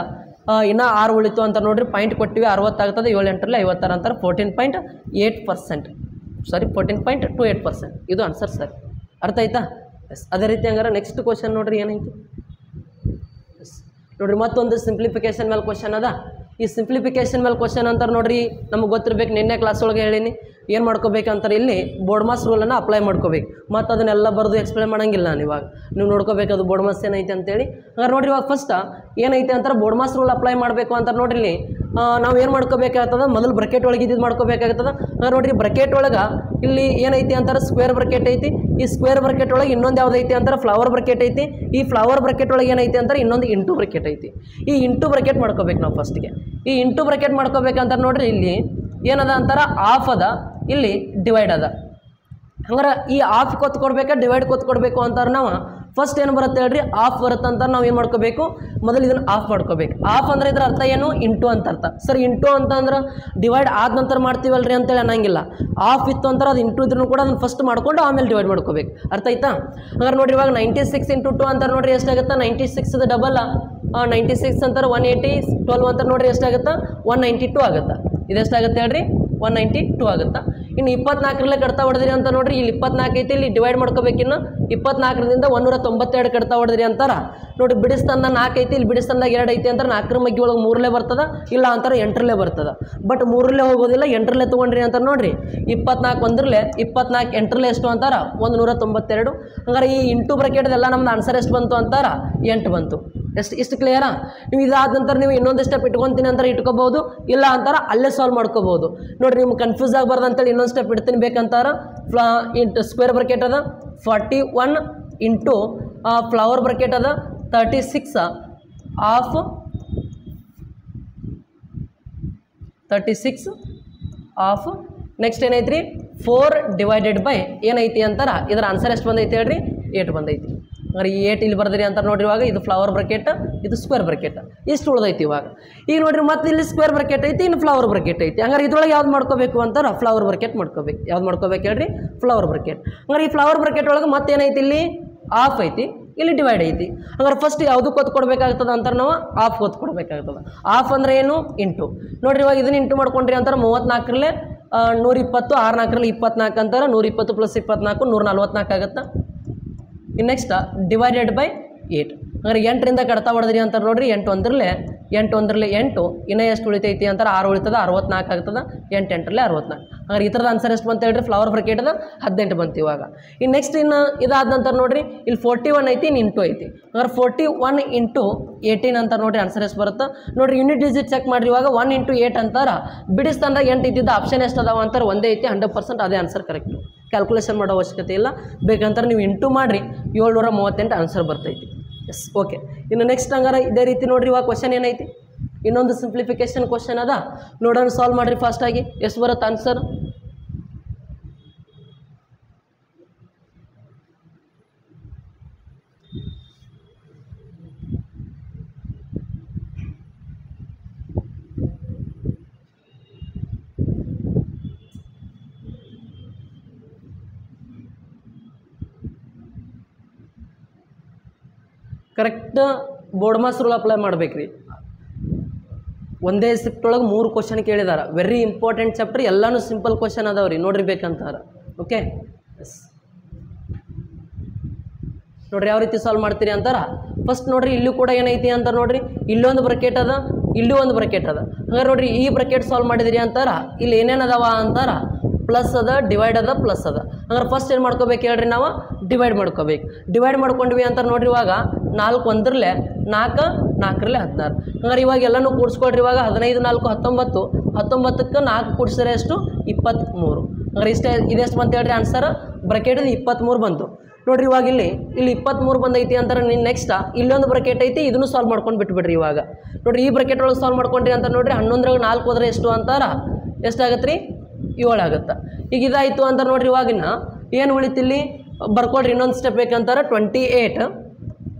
ಇನ್ನು 6 ಉಳಿತು ಅಂತ ನೋಡಿರಿ, ಪಾಯಿಂಟ್ ಕೊಡ್ತೀವಿ, 60 ಆಗ್ತದೆ. 7 8ರಲ್ಲಿ 56 ಅಂತಾರೆ. 14.8%, ಸಾರಿ 14.28%. ಇದು ಆನ್ಸರ್ ಸರಿ. ಅರ್ಥ ಆಯ್ತಾ? ಎಸ್. ಅದೇ ರೀತಿ ಹಂಗಾರೆ ನೆಕ್ಸ್ಟ್ ಕ್ವಶನ್ ನೋಡಿರಿ ಏನೈತಿ. ಎಸ್ ನೋಡಿರಿ, ಮತ್ತೊಂದು ಸಿಂಪ್ಲಿಫಿಕೇಶನ್ ಮೇಲೆ ಕ್ವಶನ್ ಅದ. ಈ ಸಿಂಪ್ಲಿಫಿಕೇಶನ್ ಮೇಲೆ ಕ್ವಶನ್ ಅಂತಾರೆ ನೋಡಿರಿ, ನಮಗೆ ಗೊತ್ತಿರಬೇಕು. ನಿನ್ನೆ ಕ್ಲಾಸ್ ಒಳಗೆ ಹೇಳೀನಿ ಏನು ಮಾಡ್ಕೋಬೇಕಂತಾರೆ, ಇಲ್ಲಿ ಬೋರ್ಡ್ಮಾಸ್ ರೂಲನ್ನು ಅಪ್ಲೈ ಮಾಡ್ಕೋಬೇಕು. ಮತ್ತು ಅದನ್ನೆಲ್ಲ ಬರೆದು ಎಕ್ಸ್ಪ್ಲೇನ್ ಮಾಡೋಂಗಿಲ್ಲ ನಾನು. ಇವಾಗ ನೀವು ನೋಡ್ಕೋಬೇಕು ಅದು ಬೋರ್ಡ್ಮಾಸ್ ಏನೈತೆ ಅಂತೇಳಿ. ಹಾಗಾದ್ರೆ ನೋಡಿರಿ, ಇವಾಗ ಫಸ್ಟ್ ಏನೈತೆ ಅಂತಾರೆ, ಬೋರ್ಡ್ಮಾಸ್ ರೂಲ್ ಅಪ್ಲೈ ಮಾಡಬೇಕು ಅಂತಾರೆ ನೋಡಿರಿ. ಇಲ್ಲಿ ನಾವು ಏನು ಮಾಡ್ಕೋಬೇಕಾಗ್ತದೆ, ಮೊದಲು ಬ್ರಕೆಟ್ ಒಳಗೆ ಇದ್ದು ಮಾಡ್ಕೋಬೇಕಾಗ್ತದೆ. ನೋಡಿರಿ ಬ್ರಕೆಟ್ ಒಳಗೆ ಇಲ್ಲಿ ಏನೈತಿ ಅಂತಾರೆ, ಸ್ಕ್ವೇರ್ ಬ್ರಕೆಟ್ ಐತಿ. ಈ ಸ್ಕ್ವೇರ್ ಬ್ರಕೆಟ್ ಒಳಗೆ ಇನ್ನೊಂದು ಯಾವುದೈತಿ ಅಂತಾರೆ, ಫ್ಲವರ್ ಬ್ರಕೆಟ್ ಐತಿ. ಈ ಫ್ಲವರ್ ಬ್ರಕೆಟ್ ಒಳಗೆ ಏನೈತಿ ಅಂತಾರೆ, ಇನ್ನೊಂದು ಇಂಟು ಬ್ರಕೆಟ್ ಐತಿ. ಈ ಇಂಟು ಬ್ರಕೆಟ್ ಮಾಡ್ಕೋಬೇಕು ನಾವು ಫಸ್ಟ್ಗೆ. ಈ ಇಂಟು ಬ್ರಕೆಟ್ ಮಾಡ್ಕೋಬೇಕಂತಾರೆ ನೋಡಿರಿ, ಇಲ್ಲಿ ಏನದ ಅಂತಾರೆ, ಆಫ್ ಅದ, ಇಲ್ಲಿ ಡಿವೈಡ್ ಅದ. ಹಂಗಾರೆ ಈ ಆಫ್ ಕೊತ್ಕೊಡ್ಬೇಕಾ ಡಿವೈಡ್ ಕೊತ್ಕೊಡ್ಬೇಕು ಅಂತಾರೆ. ನಾವು ಫಸ್ಟ್ ಏನು ಬರುತ್ತೆ ಹೇಳ್ರಿ, ಆಫ್ ಬರುತ್ತೆ ಅಂತ ನಾವು ಏನು ಮಾಡ್ಕೋಬೇಕು, ಮೊದಲು ಇದನ್ನು ಆಫ್ ಮಾಡ್ಕೋಬೇಕು. ಆಫ್ ಅಂದರೆ ಇದ್ರ ಅರ್ಥ ಏನು, ಇಂಟು ಅಂತ ಅರ್ಥ. ಸರ್ ಇಂಟು ಅಂತಂದ್ರೆ ಡಿವೈಡ್ ಆದ ನಂತರ ಮಾಡ್ತೀವಲ್ರಿ ಅಂತೇಳಿ ಅನ್ನಂಗಿಲ್ಲ. ಆಫ್ ಇತ್ತು ಅಂತಾರೆ, ಅದು ಇಂಟು ಇದ್ರೂ ಕೂಡ ಅದನ್ನು ಫಸ್ಟ್ ಮಾಡ್ಕೊಂಡು ಆಮೇಲೆ ಡಿವೈಡ್ ಮಾಡ್ಕೋಬೇಕು. ಅರ್ಥ ಆಯ್ತಾ? ಹಾಗಾದ್ರೆ ನೋಡಿರಿ, ಇವಾಗ 96 × 2 ಅಂತಾರೆ ನೋಡಿರಿ ಎಷ್ಟಾಗುತ್ತೆ, 96 ಡಬಲ್ 96 ಅಂತಾರೆ 180, 12 ಅಂತಾರೆ ನೋಡಿರಿ ಎಷ್ಟಾಗುತ್ತೆ, 192 ಆಗುತ್ತೆ. ಇದೆಷ್ಟಾಗುತ್ತೆ ಹೇಳ್ರಿ, 192 ಆಗುತ್ತೆ. ಇನ್ನು 24ರಲ್ಲೇ ಕಡ್ತಾ ಹೊಡೆದ್ರಿ ಅಂತ ನೋಡಿರಿ, ಇಲ್ಲಿ 24 ಐತಿ, ಇಲ್ಲಿ ಡಿವೈಡ್ ಮಾಡ್ಕೋಬೇಕಿನ್ನು 24ರಿಂದ 192 ಕಡ್ತಾ ಹೊಡೆದ್ರಿ ಅಂತಾರೆ. ನೋಡಿ ಬಿಡಿಸ್ತಂದ 4 ಐತಿ, ಇಲ್ಲಿ ಬಿಡಿಸ್ತಂದಾಗ 2 ಐತಿ ಅಂತಾರೆ. 4ರ ಮಗ್ಗಿ ಒಳಗೆ 3ರಲ್ಲೇ ಬರ್ತದೆ, ಇಲ್ಲ ಅಂತಾರೆ 8ರಲ್ಲೇ ಬರ್ತದೆ. ಬಟ್ 3ರಲ್ಲೇ ಹೋಗೋದಿಲ್ಲ, 8ರಲ್ಲೇ ತೊಗೊಂಡ್ರಿ ಅಂತಾರೆ ನೋಡಿರಿ. 24 1ರಲ್ಲೇ, 24 8ರಲ್ಲೇ ಎಷ್ಟು ಅಂತಾರೆ, 192. ಹಂಗಾರೆ ಈ ಇಂಟು ಬ್ರಕೆಟ್ದೆಲ್ಲ ನಮ್ದು ಆನ್ಸರ್ ಎಷ್ಟು ಬಂತು ಅಂತಾರೆ, 8 ಬಂತು. ಇಷ್ಟು ಕ್ಲಿಯರಾ? ನೀವು ಇದಾದ ನಂತರ ನೀವು ಇನ್ನೊಂದು ಸ್ಟೆಪ್ ಇಟ್ಕೊತೀನಿ ಅಂತಾರೆ ಇಟ್ಕೋಬಹುದು, ಇಲ್ಲ ಅಂತಾರೆ ಅಲ್ಲೇ ಸಾಲ್ವ್ ಮಾಡ್ಕೋಬಹುದು. ನೋಡಿರಿ ನಿಮ್ಗೆ ಕನ್ಫ್ಯೂಸ್ ಆಗಬಾರ್ದು ಅಂತೇಳಿ ಇನ್ನೊಂದು ಸ್ಟೆಪ್ ಇಡ್ತೀನಿ ಬೇಕಂತಾರೆ. ಸ್ಕ್ವೇರ್ ಬ್ರಕೆಟ್ ಅದ 41 ಇಂಟು ಫ್ಲವರ್ ಬ್ರಕೆಟ್ ಅದ 36 ಆಫ್ 36 ಆಫ್ ನೆಕ್ಸ್ಟ್ ಏನೈತಿ ರೀ, 4 ಡಿವೈಡೆಡ್ ಬೈ ಏನೈತಿ ಅಂತಾರೆ. ಇದರ ಆನ್ಸರ್ ಎಷ್ಟು ಬಂದೈತಿ ಹೇಳ್ರಿ, 8 ಬಂದೈತಿ. ಹಂಗಾರೆ ಈ 8 ಇಲ್ಲಿ ಬರ್ದಿರಿ ಅಂತ ನೋಡ್ರಿ. ಇವಾಗ ಇದು ಫ್ಲವರ್ ಬ್ರಕೆಟ್, ಇದು ಸ್ಕ್ವೇರ್ ಬ್ರಕೆಟ್, ಇಷ್ಟು ಉಳ್ದೈತಿ. ಇವಾಗ ಈಗ ನೋಡ್ರಿ ಮತ್ತೆ ಇಲ್ಲಿ ಸ್ಕ್ವೇರ್ ಬ್ರಕೆಟ್ ಐತಿ, ಇನ್ನು ಫ್ಲವರ್ ಬ್ರಕೆಟ್ ಐತಿ. ಹಂಗಾರೆ ಇದ್ರೊಳಗೆ ಯಾವ್ದು ಮಾಡ್ಕೋಬೇಕು ಅಂತಾರೆ? ಫ್ಲವರ್ ಬ್ರಕೆಟ್ ಮಾಡ್ಕೋಬೇಕು. ಯಾವ್ದು ಮಾಡ್ಕೋಬೇಕು ಹೇಳ್ರಿ? Flower bracket. ಹಂಗಾರೆ ಈ ಫ್ಲವರ್ ಬ್ರಕೆಟ್ ಒಳಗೆ ಮತ್ತೇನೈತಿ? ಇಲ್ಲಿ ಆಫ್ ಐತಿ, ಇಲ್ಲಿ ಡಿವೈಡ್ ಐತಿ. ಹಂಗಾರೆ ಫಸ್ಟ್ ಯಾವುದು ಕೊತ್ತು ಕೊಡ್ಬೇಕಾಗ್ತದೆ ಅಂತಾರೆ ನಾವು? ಆಫ್ ಕೊತ್ತು ಕೊಡ್ಬೇಕಾಗ್ತದೆ. ಆಫ್ ಅಂದರೆ ಏನು? ಇಂಟು. ನೋಡ್ರಿ ಇವಾಗ ಇದನ್ನ ಇಂಟು ಮಾಡ್ಕೊಂಡ್ರಿ ಅಂತಾರೆ 34ರಲ್ಲಿ 120, 6 4ರಲ್ಲಿ 24 ಅಂತಾರೆ. 120 + 24 144 ಆಗುತ್ತೆ. ಇನ್ನು ನೆಕ್ಸ್ಟ್ ಡಿವೈಡೆಡ್ ಬೈ 8. ಹಂಗಾರೆ 8ರಿಂದ ಕಡ್ತಾ ಹೊಡೆದ್ರಿ ಅಂತಾರೆ ನೋಡ್ರಿ. 8 1ರಲ್ಲಿ 8 ಇನ್ನೂ ಎಷ್ಟು ಉಳಿತೈತಿ ಅಂತಾರೆ? 6 ಉಳಿತದೆ, 64 ಆಗ್ತದೆ. 8 8ರಲ್ಲಿ 64. ಹಂಗಾರೆ ಈ ಥರದ ಆನ್ಸರ್ ಎಷ್ಟು ಬಂತ ಹೇಳ್ರಿ? ಫ್ಲವರ್ ಬ್ರಕೆಟ್ದ 18 ಬಂತು. ಇವಾಗ ಇನ್ನು ನೆಕ್ಸ್ಟ್ ಇನ್ನು ಇದಾದ ನಂತರ ನೋಡ್ರಿ ಇಲ್ಲಿ 41 ಐತಿ, ಇನ್ನು ಇಂಟು ಐತಿ. ಹಂಗಾರೆ 41 × 18 ಅಂತ ನೋಡ್ರಿ ಆನ್ಸರ್ ಎಷ್ಟು ಬರುತ್ತೆ ನೋಡ್ರಿ. ಯೂನಿಟ್ ಡಿಜಿಟ್ ಚೆಕ್ ಮಾಡಿರಿ. ಇವಾಗ 1 × 8 ಅಂತಾರೆ. ಬಿಡಿಸ್ತಂದಾಗ 8 ಇದ್ದಿದ್ದು ಆಪ್ಷನ್ ಎಷ್ಟು ಅದಾವ ಅಂತಾರೆ? ಒಂದೇ ಐತಿ. 100% ಅದೇ ಆನ್ಸರ್ ಕರೆಕ್ಟು. ಕ್ಯಾಲ್ಕುಲೇಷನ್ ಮಾಡೋ ಅವಶ್ಯಕತೆ ಇಲ್ಲ. ಬೇಕಂತಾರೆ ನೀವು ಇಂಟು ಮಾಡಿರಿ, 738 ಆನ್ಸರ್ ಬರ್ತೈತಿ. S, okay. ಇನ್ನು ನೆಕ್ಸ್ಟ್ ಹಂಗಾರೆ ಇದೇ ರೀತಿ ನೋಡ್ರಿ. ಇವಾಗ ಕ್ವಶನ್ ಏನೈತಿ? ಇನ್ನೊಂದು ಸಿಂಪ್ಲಿಫಿಕೇಶನ್ ಕ್ವಶನ್ ಅದ, ನೋಡೋಣ. ಸಾಲ್ವ್ ಮಾಡಿರಿ ಫಾಸ್ಟಾಗಿ. ಎಷ್ಟು ಬರುತ್ತೆ ಆನ್ಸರ್? Correct BODMAS rule apply ಮಾಡ್ಬೇಕ್ರಿ. ಒಂದೇ ಶಿಫ್ಟ್ ಒಳಗೆ 3 ಕ್ವಶನ್ ಕೇಳಿದಾರೆ. Very important chapter. ಎಲ್ಲನೂ ಸಿಂಪಲ್ ಕ್ವಶನ್ ಅದಾವ್ರಿ, ನೋಡ್ರಿ ಬೇಕಂತಾರೆ. Okay, S. ನೋಡ್ರಿ ಯಾವ ರೀತಿ ಸಾಲ್ವ್ ಮಾಡ್ತೀರಿ ಅಂತಾರ. ಫಸ್ಟ್ ನೋಡ್ರಿ ಇಲ್ಲೂ ಕೂಡ ಏನೈತಿ ಅಂತ ನೋಡ್ರಿ. ಇಲ್ಲೊಂದು ಬ್ರಕೆಟ್ ಅದ, ಇಲ್ಲೂ ಒಂದು ಬ್ರಕೆಟ್ ಅದ. ಹಂಗಾರೆ ನೋಡ್ರಿ ಈ ಬ್ರಕೆಟ್ ಸಾಲ್ವ್ ಮಾಡಿದಿರಿ ಅಂತಾರ. ಇಲ್ಲಿ ಏನೇನು ಅದಾವ ಅಂತಾರ? ಪ್ಲಸ್ ಅದ, ಡಿವೈಡ್ ಅದ, ಪ್ಲಸ್ ಅದ. ಹಂಗಾರೆ ಫಸ್ಟ್ ಏನು ಮಾಡ್ಕೋಬೇಕು ಹೇಳ್ರಿ? ನಾವು ಡಿವೈಡ್ ಮಾಡ್ಕೋಬೇಕು. ಡಿವೈಡ್ ಮಾಡ್ಕೊಂಡ್ವಿ ಅಂತಾರೆ ನೋಡ್ರಿ. ಇವಾಗ 4 1ರಲ್ಲಿ 4, 4ರಲ್ಲಿ 16. ಹಂಗಾರೆ ಇವಾಗ ಎಲ್ಲನೂ ಕೂಡಿಸ್ಕೊಳ್ರಿ. ಇವಾಗ 15 4 19, 19ಕ್ಕೆ 4 ಕೂಡಿಸಿದ್ರೆ ಎಷ್ಟು? 23. ಹಂಗಾರೆ ಇದೆಷ್ಟು ಬಂತು ಹೇಳ್ರಿ ಆನ್ಸರ್? ಬ್ರಕೆಟ್ 23 ಬಂತು ನೋಡ್ರಿ. ಇವಾಗ ಇಲ್ಲಿ 23 ಬಂದೈತಿ ಅಂತಾರೆ. ನೆಕ್ಸ್ಟ್ ಇಲ್ಲೊಂದು ಬ್ರಕೆಟ್ ಐತಿ, ಇದನ್ನು ಸಾಲ್ವ್ ಮಾಡ್ಕೊಂಡು ಬಿಟ್ಬಿಡ್ರಿ. ಇವಾಗ ನೋಡ್ರಿ ಈ ಬ್ರಕೆಟ್ ಒಳಗೆ ಸಾಲ್ವ್ ಮಾಡ್ಕೊಂಡ್ರಿ ಅಂತ ನೋಡ್ರಿ. 11ರಲ್ಲಿ 4 ಹೋದ್ರೆ ಎಷ್ಟು ಅಂತಾರ? ಎಷ್ಟಾಗತ್ತೆ ರೀ? 7 ಆಗುತ್ತೆ. ಈಗ ಇದಾಯಿತು ಅಂತ ನೋಡ್ರಿ. ಇವಾಗಿನ ಏನು ಉಳಿತಿಲ್ಲಿ ಬರ್ಕೊಡ್ರಿ. ಇನ್ನೊಂದು ಸ್ಟೆಪ್ ಬೇಕಂತಾರೆ. 28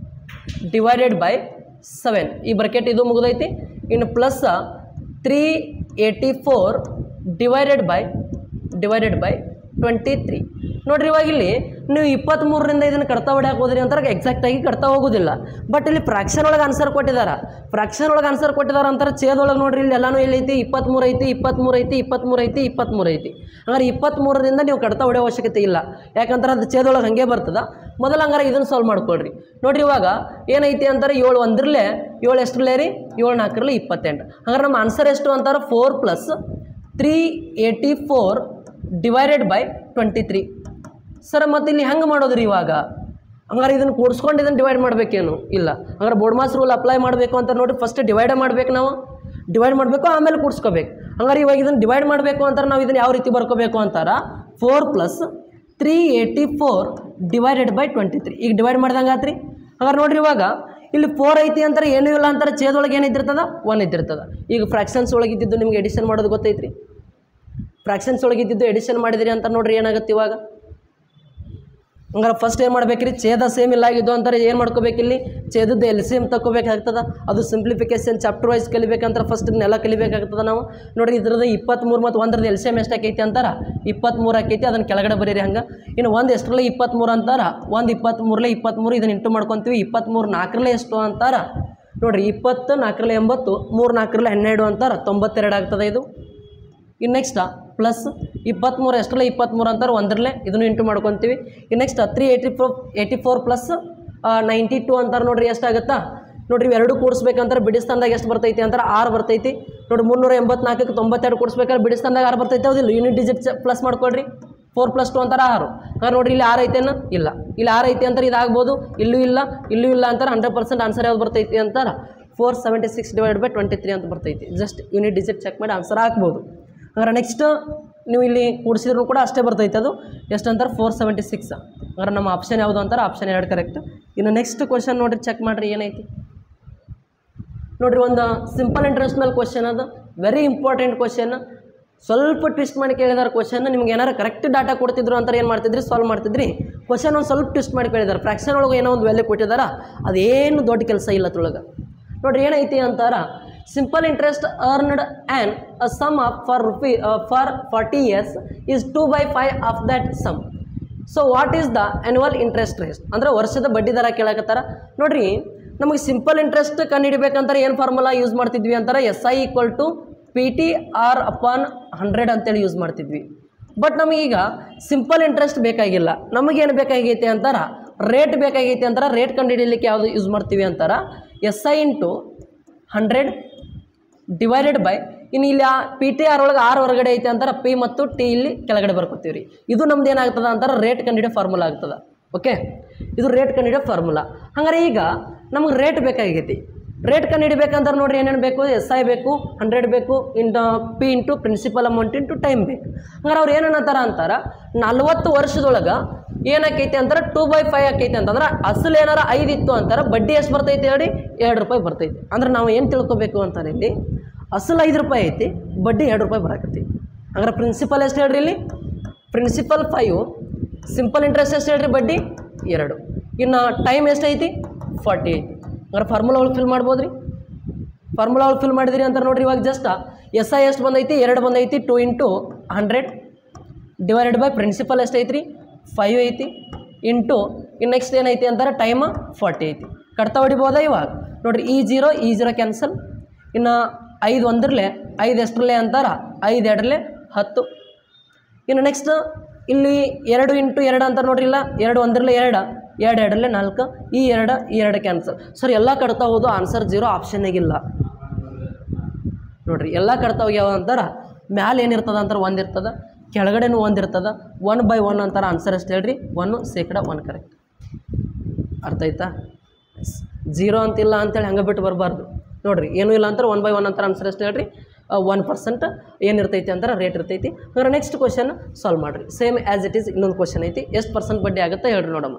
divided by 7. ಈ ಬ್ರಕೆಟ್ ಇದು ಮುಗಿದೈತಿ. ಇನ್ನು ಪ್ಲಸ್ 384 ಡಿವೈಡೆಡ್ ಬೈ 23. ನೋಡ್ರಿ ಇವಾಗ ಇಲ್ಲಿ ನೀವು 23ರಿಂದ ಇದನ್ನು ಕಡ್ತಾ ಹೊಡ್ಯಾಕೆ ಹೋದ್ರಿ ಅಂತಾರೆ. ಎಕ್ಸಾಕ್ಟಾಗಿ ಕಡ್ತಾ ಹೋಗೋದಿಲ್ಲ. ಬಟ್ ಇಲ್ಲಿ ಫ್ರಾಕ್ಷನ್ ಒಳಗೆ ಆನ್ಸರ್ ಕೊಟ್ಟಿದ್ದಾರೆ. ಫ್ರಾಕ್ಷನ್ ಒಳಗೆ ಆನ್ಸರ್ ಕೊಟ್ಟಿದ್ದಾರೆ ಅಂತಾರೆ. ಛೇದೊಳಗೆ ನೋಡ್ರಿ ಇಲ್ಲಿ ಎಲ್ಲನೂ ಎಲ್ಲೈತಿ? 23 ಐತಿ, 23 ಐತಿ, 23 ಐತಿ, 23 ಐತಿ. ಹಂಗಾರೆ 23ರಿಂದ ನೀವು ಕಡ್ತಾ ಹೊಡೆಯೋ ಅವಶ್ಯಕತೆ ಇಲ್ಲ. ಯಾಕಂದ್ರೆ ಅದು ಛೇದೊಳಗೆ ಹಾಗೆ ಬರ್ತದೆ. ಮೊದಲು ಹಂಗಾರೆ ಇದನ್ನು ಸಾಲ್ವ್ ಮಾಡ್ಕೊಳ್ರಿ. ನೋಡ್ರಿ ಇವಾಗ ಏನೈತಿ ಅಂತಾರೆ? 7 1ರಲ್ಲಿ 7 ಎಷ್ಟರಲ್ಲೇ ರೀ? 7 4ರಲ್ಲಿ 28. ಹಂಗಾರೆ ನಮ್ಮ ಆನ್ಸರ್ ಎಷ್ಟು ಅಂತಾರೆ? 4 + 384 ಡಿವೈಡೆಡ್ ಬೈ 23. ಸರ್ ಮತ್ತೆ ಇಲ್ಲಿ ಹೆಂಗೆ ಮಾಡೋದ್ರಿ? ಇವಾಗ ಹಂಗಾರೆ ಇದನ್ನು ಕೂಡಿಸ್ಕೊಂಡು ಇದನ್ನು ಡಿವೈಡ್ ಮಾಡಬೇಕೇನು? ಇಲ್ಲ. ಹಂಗಾರೆ ಬೋರ್ಡ್ ಮಾಸ್ ರೂಲ್ ಅಪ್ಲೈ ಮಾಡಬೇಕು ಅಂತ ನೋಡಿ ಫಸ್ಟ್ ಡಿವೈಡ್ ಮಾಡಬೇಕು. ನಾವು ಡಿವೈಡ್ ಮಾಡಬೇಕು, ಆಮೇಲೆ ಕೂಡಿಸ್ಕೋಬೇಕು. ಹಂಗಾರೆ ಇವಾಗ ಇದನ್ನು ಡಿವೈಡ್ ಮಾಡಬೇಕು ಅಂತಾರೆ. ನಾವು ಇದನ್ನು ಯಾವ ರೀತಿ ಬರ್ಕೋಬೇಕು ಅಂತಾರೆ? 4 + 384 ಡಿವೈಡೆಡ್ ಬೈ 23. ಈಗ ಡಿವೈಡ್ ಮಾಡ್ದಂಗೆ ಆತ್ರಿ. ಹಂಗಾರೆ ನೋಡ್ರಿ ಇವಾಗ ಇಲ್ಲಿ 4 ಐತಿ ಅಂತಾರೆ, ಏನೂ ಇಲ್ಲ ಅಂತಾರೆ. ಛೇದೊಳಗೆ ಏನು ಇದ್ದಿರ್ತದ? 1 ಇದ್ದಿರ್ತದೆ. ಈಗ ಫ್ರಾಕ್ಷನ್ಸ್ ಒಳಗೆ ಇದ್ದಿದ್ದು ನಿಮ್ಗೆ ಎಡಿಷನ್ ಮಾಡೋದು ಗೊತ್ತೈತ್ರಿ. ಫ್ರಾಕ್ಷನ್ಸ್ ಒಳಗೆ ಇದ್ದಿದ್ದು ಎಡಿಷನ್ ಮಾಡಿದಿರಿ ಅಂತ ನೋಡ್ರಿ ಏನಾಗುತ್ತೆ ಇವಾಗ. ಹಂಗಾರೆ ಫಸ್ಟ್ ಏನು ಮಾಡ್ಬೇಕ್ರಿ? ಛೇದ ಸೇಮ್ ಇಲ್ಲ ಆಗಿದ್ದು ಅಂತಾರೆ. ಏನು ಮಾಡ್ಕೋಬೇಕು? ಇಲ್ಲಿ ಛೇದದ್ದು LCM ತಗೋಬೇಕಾಗ್ತದೆ. ಅದು ಸಿಂಪ್ಲಿಫಿಕೇಶನ್ ಚಾಪ್ಟರ್ ವೈಸ್ ಕಲಿಬೇಕಂದ್ರೆ ಫಸ್ಟ್ ಇದನ್ನೆಲ್ಲ ಕಲಿಬೇಕಾಗ್ತದೆ ನಾವು. ನೋಡಿರಿ ಇದ್ರದ್ದು 23 ಮತ್ತು 1ರದ್ದು LCM ಎಷ್ಟು ಆಕೈತಿ ಅಂತಾರೆ? 23 ಆಕೈತಿ. ಅದನ್ನು ಕೆಳಗಡೆ ಬರೀರಿ ಹಂಗೆ. ಇನ್ನು 1 ಎಷ್ಟರಲ್ಲೇ 23 ಅಂತಾರೆ? 1 23ರಲ್ಲಿ 23. ಇದನ್ನು ಇಂಟು ಮಾಡ್ಕೊತೀವಿ. 23 4ರಲ್ಲಿ ಎಷ್ಟು ಅಂತಾರೆ? ನೋಡಿರಿ 20 4ರಲ್ಲಿ 80, 3 4ರಲ್ಲಿ 12 ಅಂತಾರೆ. 92 ಆಗ್ತದೆ ಇದು. ಇನ್ನು ನೆಕ್ಸ್ಟ್ ಪ್ಲಸ್ 23 ಎಷ್ಟರಲ್ಲೇ 23 ಅಂತಾರೆ? 1ರಲ್ಲೇ. ಇದನ್ನು ಇಂಟು ಮಾಡ್ಕೊತೀವಿ. ಇನ್ನು ನೆಕ್ಸ್ಟ್ 384 + 92 ಅಂತಾರೆ. ನೋಡಿರಿ ಎಷ್ಟಾಗುತ್ತಾ? ನೋಡಿರಿ ಇವೆರಡು ಕೂಡಿಸ್ಬೇಕಂತಾರೆ. ಬಿಡಿಸ್ತಂದಾಗ ಎಷ್ಟು ಬರ್ತೈತಿ ಅಂತಾರೆ? 6 ಬರ್ತೈತಿ. ನೋಡಿ 384ಕ್ಕೆ 92 ಕೂಡಿಸ್ಬೇಕಾದ್ರೆ ಬಿಡಿಸ್ತಂದಾಗ 6 ಬರ್ತೈತೆ. ಹೌದಿಲ್ಲ? ಯೂನಿಟ್ ಡಿಜಿಟ್ ಪ್ಲಸ್ ಮಾಡ್ಕೊಳ್ರಿ. 4 + 2 ಅಂತಾರೆ 6. ಹಾಗಾದ್ರೆ ನೋಡಿರಿ ಇಲ್ಲಿ 6 ಐತೇನು? ಇಲ್ಲ. ಇಲ್ಲಿ 6 ಐತಿ ಅಂತಾರೆ. ಇದಾಗ್ಬೋದು. ಇಲ್ಲೂ ಇಲ್ಲ, ಇಲ್ಲೂ ಇಲ್ಲ ಅಂತಾರೆ. 100% ಆನ್ಸರ್ ಯಾವ್ದು ಬರ್ತೈತಿ ಅಂತಾರೆ? 476 ಡಿವೈಡೆಡ್ ಬೈ 23 ಅಂತ ಬರ್ತೈತಿ. ಜಸ್ಟ್ ಯೂನಿಟ್ ಡಿಜಿಟ್ ಚೆಕ್ ಮಾಡಿ ಆನ್ಸರ್ ಹಾಕ್ಬೋದು. ಹಂಗಾರೆ ನೆಕ್ಸ್ಟ್ ನೀವು ಇಲ್ಲಿ ಕೂಡಿಸಿದ್ರು ಕೂಡ ಅಷ್ಟೇ ಬರ್ತೈತೆ. ಅದು ಎಷ್ಟು ಅಂತಾರೆ? 476. ಹಂಗಾರೆ ನಮ್ಮ ಆಪ್ಷನ್ ಯಾವುದು ಅಂತಾರೆ? Option 2 correct. ಇನ್ನು ನೆಕ್ಸ್ಟ್ ಕ್ವಶನ್ ನೋಡಿರಿ, ಚೆಕ್ ಮಾಡಿರಿ ಏನೈತಿ ನೋಡಿರಿ. ಒಂದು ಸಿಂಪಲ್ ಇಂಟ್ರೆಸ್ಟ್ ಮೇಲೆ ಕ್ವಶನ್ ಅದು. Very important question. ಸ್ವಲ್ಪ ಟ್ವಿಸ್ಟ್ ಮಾಡಿ ಕೇಳಿದಾರೆ ಕ್ವಶನ್. ನಿಮ್ಗೆ ಏನಾರು ಕರೆಕ್ಟ್ ಡಾಟಾ ಕೊಡ್ತಿದ್ರು ಅಂತ ಏನು ಮಾಡ್ತಿದ್ರಿ, ಸಾಲ್ವ್ ಮಾಡ್ತಿದ್ರಿ. ಕ್ವಶನ್ ಒಂದು ಸ್ವಲ್ಪ ಟ್ವಿಸ್ಟ್ ಮಾಡಿ ಕೇಳಿದಾರೆ, ಫ್ರ್ಯಾಕ್ಷನ್ ಒಳಗೆ ಏನೋ ಒಂದು ವ್ಯಾಲ್ಯೂ ಕೊಟ್ಟಿದ್ದಾರೆ, ಅದೇನು ದೊಡ್ಡ ಕೆಲಸ ಇಲ್ಲ ಅದ್ರೊಳಗೆ. ನೋಡಿರಿ ಏನೈತಿ ಅಂತಾರ, simple interest earned an a sum of for 40 years is 2/5 of that sum. So what is the annual interest rate, ಅಂದರೆ ವರ್ಷದ ಬಡ್ಡಿ ದರ ಕೇಳಕತ್ತಾರ. ನೋಡಿರಿ ನಮಗೆ ಸಿಂಪಲ್ ಇಂಟ್ರೆಸ್ಟ್ ಕಂಡುಹಿಡಿಬೇಕಂತಾರೆ ಏನು ಫಾರ್ಮುಲಾ ಯೂಸ್ ಮಾಡ್ತಿದ್ವಿ ಅಂತಾರೆ, SI = PTR/100 ಅಂತೇಳಿ ಯೂಸ್ ಮಾಡ್ತಿದ್ವಿ. ಬಟ್ ನಮಗೀಗ ಸಿಂಪಲ್ ಇಂಟ್ರೆಸ್ಟ್ ಬೇಕಾಗಿಲ್ಲ, ನಮಗೇನು ಬೇಕಾಗೈತೆ ಅಂತಾರೆ, ರೇಟ್ ಬೇಕಾಗೈತೆ ಅಂತಾರೆ. ರೇಟ್ ಕಂಡುಹಿಡಿಯಲಿಕ್ಕೆ ಯಾವುದು ಯೂಸ್ ಮಾಡ್ತೀವಿ ಅಂತಾರೆ, SI × 100 ಡಿವೈಡೆಡ್ ಬೈ, ಇನ್ನು ಇಲ್ಲಿ PTR ಒಳಗೆ R ಹೊರಗಡೆ ಐತೆ ಅಂತಾರೆ, P ಮತ್ತು T ಇಲ್ಲಿ ಕೆಳಗಡೆ ಬರ್ಕೊತೀವಿ ರೀ. ಇದು ನಮ್ದು ಏನಾಗ್ತದೆ ಅಂತಾರೆ, ರೇಟ್ ಕಂಡುಹಿಡಿಯೋ ಫಾರ್ಮುಲಾ ಆಗ್ತದೆ. ಓಕೆ, ಇದು ರೇಟ್ ಕಂಡುಹಿಡಿಯೋ ಫಾರ್ಮುಲಾ. ಹಂಗಾರೆ ಈಗ ನಮಗೆ ರೇಟ್ ಬೇಕಾಗೈತಿ. ರೇಟ್ ಕಂಡುಹಿಡಿಬೇಕಂದ್ರೆ ನೋಡಿರಿ ಏನೇನು ಬೇಕು, SI ಬೇಕು, 100 ಬೇಕು, P × ಪ್ರಿನ್ಸಿಪಲ್ ಅಮೌಂಟ್ × ಟೈಮ್ ಬೇಕು. ಹಂಗಾರೆ ಅವ್ರು ಏನನ್ನತ್ತಾರ ಅಂತಾರೆ, 40 ವರ್ಷದೊಳಗೆ ಏನಾಕೈತೆ ಅಂತಾರೆ 2/5 ಆಕೈತೆ ಅಂತಂದ್ರೆ ಅಸಲು ಏನಾರ 5 ಇತ್ತು ಅಂತಾರೆ, ಬಡ್ಡಿ ಎಷ್ಟು ಬರ್ತೈತೆ ಹೇಳಿ, 2 ರೂಪಾಯಿ ಬರ್ತೈತಿ. ಅಂದ್ರೆ ನಾವು ಏನು ತಿಳ್ಕೊಬೇಕು ಅಂತಾರೆ, ಇಲ್ಲಿ ಅಸಲು 5 ರೂಪಾಯಿ ಐತಿ, ಬಡ್ಡಿ 2 ರೂಪಾಯಿ ಬರಾಕತ್ತಿ. ಹಂಗಾರೆ ಪ್ರಿನ್ಸಿಪಲ್ ಎಷ್ಟು ಹೇಳ್ರಿ, ಇಲ್ಲಿ ಪ್ರಿನ್ಸಿಪಲ್ 5, ಸಿಂಪಲ್ ಇಂಟ್ರೆಸ್ಟ್ ಎಷ್ಟು ಹೇಳ್ರಿ, ಬಡ್ಡಿ 2, ಇನ್ನು ಟೈಮ್ ಎಷ್ಟೈತಿ 40 ಐತಿ. ಹಂಗಾರೆ ಫಾರ್ಮುಲಾ ಒಳಗೆ ಫಿಲ್ ಮಾಡ್ಬೋದು ರೀ. ಫಾರ್ಮುಲಾ ಒಳಗೆ ಫಿಲ್ ಮಾಡಿದ್ರಿ ಅಂತ ನೋಡಿರಿ. ಇವಾಗ ಜಸ್ಟ್ SI ಎಷ್ಟು ಬಂದೈತಿ, 2 ಬಂದೈತಿ, 2 × 100 ಡಿವೈಡೆಡ್ ಬೈ ಪ್ರಿನ್ಸಿಪಲ್ ಎಷ್ಟು ಐತಿ ರೀ, 5 ಐತಿ, ಇನ್ನು ನೆಕ್ಸ್ಟ್ ಏನೈತಿ ಅಂತಾರೆ ಟೈಮ್ 40 ಐತಿ. ಕಡ್ತಾ ಹೊಡಿಬೋದಾ ಇವಾಗ ನೋಡಿರಿ, ಈ ಜೀರೋ ಕ್ಯಾನ್ಸಲ್. ಇನ್ನು 5 ಒಂದರಲ್ಲೇ 5 ಎಷ್ಟರಲ್ಲೇ ಅಂತಾರೆ, 5 2 10. ಇನ್ನು ನೆಕ್ಸ್ಟ್ ಇಲ್ಲಿ 2 × 2 ಅಂತಾರೆ ನೋಡ್ರಿ, ಇಲ್ಲ 2 ಒಂದರಲ್ಲೇ 2, 2 2 4, ಈ 2 ಕ್ಯಾನ್ಸಲ್. ಸರ್ ಎಲ್ಲ ಕಡ್ತಾ ಹೋದು, ಆನ್ಸರ್ 0, ಆಪ್ಷನ್ನಾಗಿಲ್ಲ ನೋಡಿರಿ. ಎಲ್ಲ ಕಡ್ತಾ ಹೋಗ್ಯಾವ ಅಂತಾರೆ, ಮ್ಯಾಲೆ ಏನಿರ್ತದೆ ಅಂತಾರೆ 1 ಇರ್ತದೆ, ಕೆಳಗಡೆನೂ 1 ಇರ್ತದೆ. 1/1 ಅಂತಾರೆ, ಆನ್ಸರ್ ಎಷ್ಟು ಹೇಳ್ರಿ, 1/1 ಕರೆಕ್ಟ್. ಅರ್ಥ ಆಯ್ತಾ? 0 ಅಂತಿಲ್ಲ ಅಂತೇಳಿ ಹಂಗೆ ಬಿಟ್ಟು ಬರಬಾರ್ದು ನೋಡಿರಿ. ಏನೂ ಇಲ್ಲ ಅಂತಾರೆ 1/1 ಅಂತಾರೆ, ಆನ್ಸರ್ ಎಷ್ಟು ಹೇಳ್ರಿ, 1% ಏನಿರ್ತೈತಿ ಅಂತಾರೆ, ರೇಟ್ ಇರ್ತೈತಿ. ಹಾಗಾದ್ರೆ ನೆಕ್ಸ್ಟ್ ಕ್ವಶನ್ ಸಾಲ್ವ್ ಮಾಡಿರಿ. ಸೇಮ್ ಆ್ಯಸ್ ಇಟ್ ಈಸ್ ಇನ್ನೊಂದು ಕ್ವಶನ್ ಐತಿ, ಎಷ್ಟು % ಬಡ್ಡಿ ಆಗುತ್ತೆ ಹೇಳ್ರಿ ನೋಡಮ್ಮ.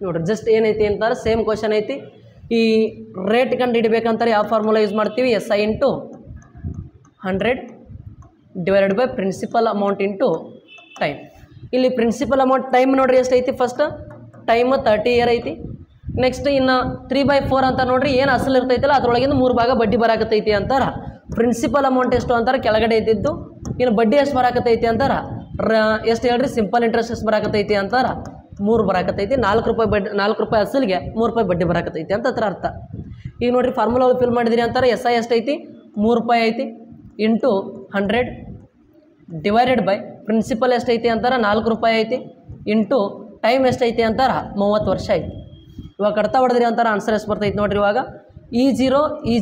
ನೋಡ್ರಿ ಜಸ್ಟ್ ಏನೈತಿ ಅಂತಾರೆ, ಸೇಮ್ ಕ್ವಶನ್ ಐತಿ. ಈ ರೇಟ್ ಕಂಡು ಹಿಡಿಬೇಕಂತಾರೆ ಯಾವ ಫಾರ್ಮುಲಾ ಯೂಸ್ ಮಾಡ್ತೀವಿ, SI × 100 divided by principal amount × time. ಇಲ್ಲಿ ಪ್ರಿನ್ಸಿಪಲ್ ಅಮೌಂಟ್ ಟೈಮ್ ನೋಡ್ರಿ ಎಷ್ಟು ಐತಿ, ಫಸ್ಟ್ ಟೈಮ್ 30 ಇಯರ್ ಐತಿ. ನೆಕ್ಸ್ಟ್ ಇನ್ನು 3/4 ಅಂತ ನೋಡ್ರಿ, ಏನು ಅಸಲು ಇರ್ತೈತಲ್ಲ ಅದರೊಳಗಿಂದ 3 ಭಾಗ ಬಡ್ಡಿ ಬರಾಕತ್ತೈತಿ ಅಂತಾರೆ. ಪ್ರಿನ್ಸಿಪಲ್ ಅಮೌಂಟ್ ಎಷ್ಟು ಅಂತಾರೆ, ಕೆಳಗಡೆ ಇದ್ದಿದ್ದು. ಇನ್ನು ಬಡ್ಡಿ ಎಷ್ಟು ಬರಾಕತ್ತೈತಿ ಅಂತಾರೆ, ಎಷ್ಟು ಹೇಳ್ರಿ, ಸಿಂಪಲ್ ಇಂಟ್ರೆಸ್ಟ್ ಎಷ್ಟು ಬರಾಕತ್ತೈತಿ ಅಂತಾರೆ, 3 ಬರಾಕತ್ತೈತಿ. 4 ರೂಪಾಯಿ ಬಡ್ಡಿ, 4 ರೂಪಾಯಿ ಅಸಲಿಗೆ 3 ರೂಪಾಯಿ ಬಡ್ಡಿ ಬರಾಕತ್ತೈತಿ ಅಂತ ಅದ್ರ ಅರ್ಥ. ಈಗ ನೋಡಿರಿ ಫಾರ್ಮುಲಾ ಫಿಲ್ ಮಾಡಿದಿರಿ ಅಂತಾರೆ, SI ಎಷ್ಟೈತಿ 3 ರೂಪಾಯಿ ಐತಿ, × 100 ಡಿವೈಡೆಡ್ ಬೈ ಪ್ರಿನ್ಸಿಪಲ್ ಎಷ್ಟೈತಿ ಅಂತಾರೆ 4 ರೂಪಾಯಿ ಐತಿ, × ಟೈಮ್ ಎಷ್ಟೈತಿ ಅಂತಾರೆ 30 ವರ್ಷ ಐತಿ. ಇವಾಗ ಕಡ್ತಾ ಹೊಡೆದ್ರಿ ಅಂತಾರೆ, ಆನ್ಸರ್ ಎಷ್ಟು ಬರ್ತೈತಿ ನೋಡಿರಿ. ಇವಾಗ ಈ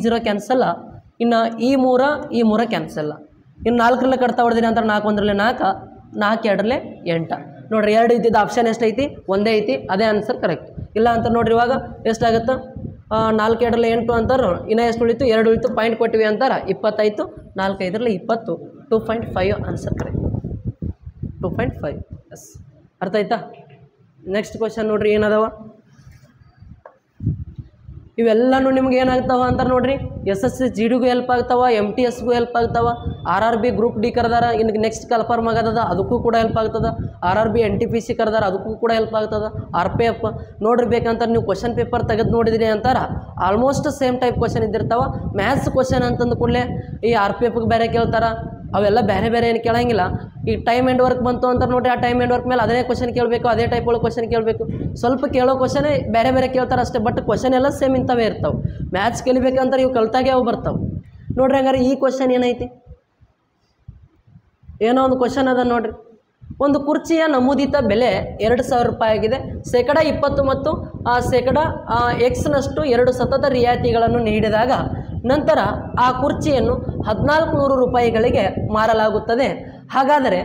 ಜೀರೋ ಕ್ಯಾನ್ಸಲ್ಲ, ಇನ್ನು ಈ 3 ಕ್ಯಾನ್ಸಲ್ಲ. ಇನ್ನು 4 ಕಡ್ತಾ ಹೊಡೆದ್ರಿ ಅಂತಾರೆ, 4 1 4, 4 2 8 ನೋಡಿರಿ. 2 ಇದ್ದಿದ್ದು ಆಪ್ಷನ್ ಎಷ್ಟೈತಿ, 1 ಐತಿ, ಅದೇ ಆನ್ಸರ್ ಕರೆಕ್ಟ್. ಇಲ್ಲ ಅಂತ ನೋಡಿರಿ ಇವಾಗ ಎಷ್ಟಾಗುತ್ತೆ, 4 2 8 ಅಂತಾರೆ. ಇನ್ನೂ ಎಷ್ಟು ಉಳಿತು, 2 ಉಳಿತು, ಪಾಯಿಂಟ್ ಕೊಟ್ಟಿವಿ ಅಂತಾರೆ, 20 ಆಯಿತು. 4 5 20, 2.5 ಆನ್ಸರ್ ಕರೆಕ್ಟ್, 2.5. ಎಸ್, ಅರ್ಥ ಆಯ್ತಾ? ನೆಕ್ಸ್ಟ್ ಕ್ವಶನ್ ನೋಡಿರಿ ಏನದವ, ಇವೆಲ್ಲನೂ ನಿಮ್ಗೆ ಏನಾಗ್ತಾವ ಅಂತಾರೆ ನೋಡಿರಿ. SSC GDಗೂ ಹೆಲ್ಪ್ ಆಗ್ತಾವ, MTSಗೂ ಹೆಲ್ಪ್ ಆಗ್ತಾವ, RRB ಗ್ರೂಪ್ ಡಿ ಕರೆದಾರ, ಇನ್ನು ನೆಕ್ಸ್ಟ್ ಕನ್ಫರ್ಮ್ ಆಗದ ಅದಕ್ಕೂ ಕೂಡ ಹೆಲ್ಪ್ ಆಗ್ತದೆ. RRB NTPC ಕರೆದಾರ, ಅದಕ್ಕೂ ಕೂಡ ಹೆಲ್ಪ್ ಆಗ್ತದೆ. RPF ನೋಡ್ರಿ ಬೇಕಂತಾರೆ, ನೀವು ಕ್ವಶನ್ ಪೇಪರ್ ತೆಗೆದು ನೋಡಿದ್ರಿ ಅಂತಾರೆ, ಆಲ್ಮೋಸ್ಟ್ ಸೇಮ್ ಟೈಪ್ ಕ್ವಶನ್ ಇದ್ದಿರ್ತಾವೆ. ಮ್ಯಾಥ್ಸ್ ಕ್ವಶನ್ ಅಂತಂದು ಕೂಡಲೇ ಈ RPFಗೆ ಬೇರೆ ಕೇಳ್ತಾರೆ, ಅವೆಲ್ಲ ಬೇರೆ ಬೇರೆ ಏನು ಕೇಳಂಗಿಲ್ಲ. ಈಗ ಟೈಮ್ ಆ್ಯಂಡ್ ವರ್ಕ್ ಬಂತು ಅಂತಾರೆ ನೋಡಿರಿ, ಆ ಟೈಮ್ ಆ್ಯಂಡ್ ವರ್ಕ್ ಮೇಲೆ ಅದೇ ಕ್ವಶನ್ ಕೇಳಬೇಕು, ಅದೇ ಟೈಪ್ ಒಳಗೆ ಕ್ವಶನ್ ಕೇಳಬೇಕು. ಸ್ವಲ್ಪ ಕೇಳೋ ಕ್ವಶನೇ ಬೇರೆ ಬೇರೆ ಕೇಳ್ತಾರೆ ಅಷ್ಟೇ, ಬಟ್ ಕ್ವಶನ್ ಎಲ್ಲ ಸೇಮ್ ಇಂಥವೇ ಇರ್ತಾವೆ. ಮ್ಯಾಥ್ಸ್ ಕಲಿಬೇಕಂತಾರೆ ಇವು ಕಲ್ತಾಗೆ ಅವು ಬರ್ತಾವೆ ನೋಡ್ರಿ. ಹಂಗಾರೆ ಈ ಕ್ವಶನ್ ಏನೈತಿ, ಏನೋ ಒಂದು ಕ್ವಶನ್ ಅದ ನೋಡ್ರಿ. ಒಂದು ಕುರ್ಚಿಯ ನಮೂದಿತ ಬೆಲೆ 2000 ರೂಪಾಯಿ ಆಗಿದೆ. ಶೇಕಡ 20 ಮತ್ತು ಶೇಕಡ X ನಷ್ಟು 2 ಸತತ ರಿಯಾಯಿತಿಗಳನ್ನು ನೀಡಿದಾಗ ನಂತರ ಆ ಕುರ್ಚಿಯನ್ನು 1400 ರೂಪಾಯಿಗಳಿಗೆ ಮಾರಲಾಗುತ್ತದೆ. ಹಾಗಾದರೆ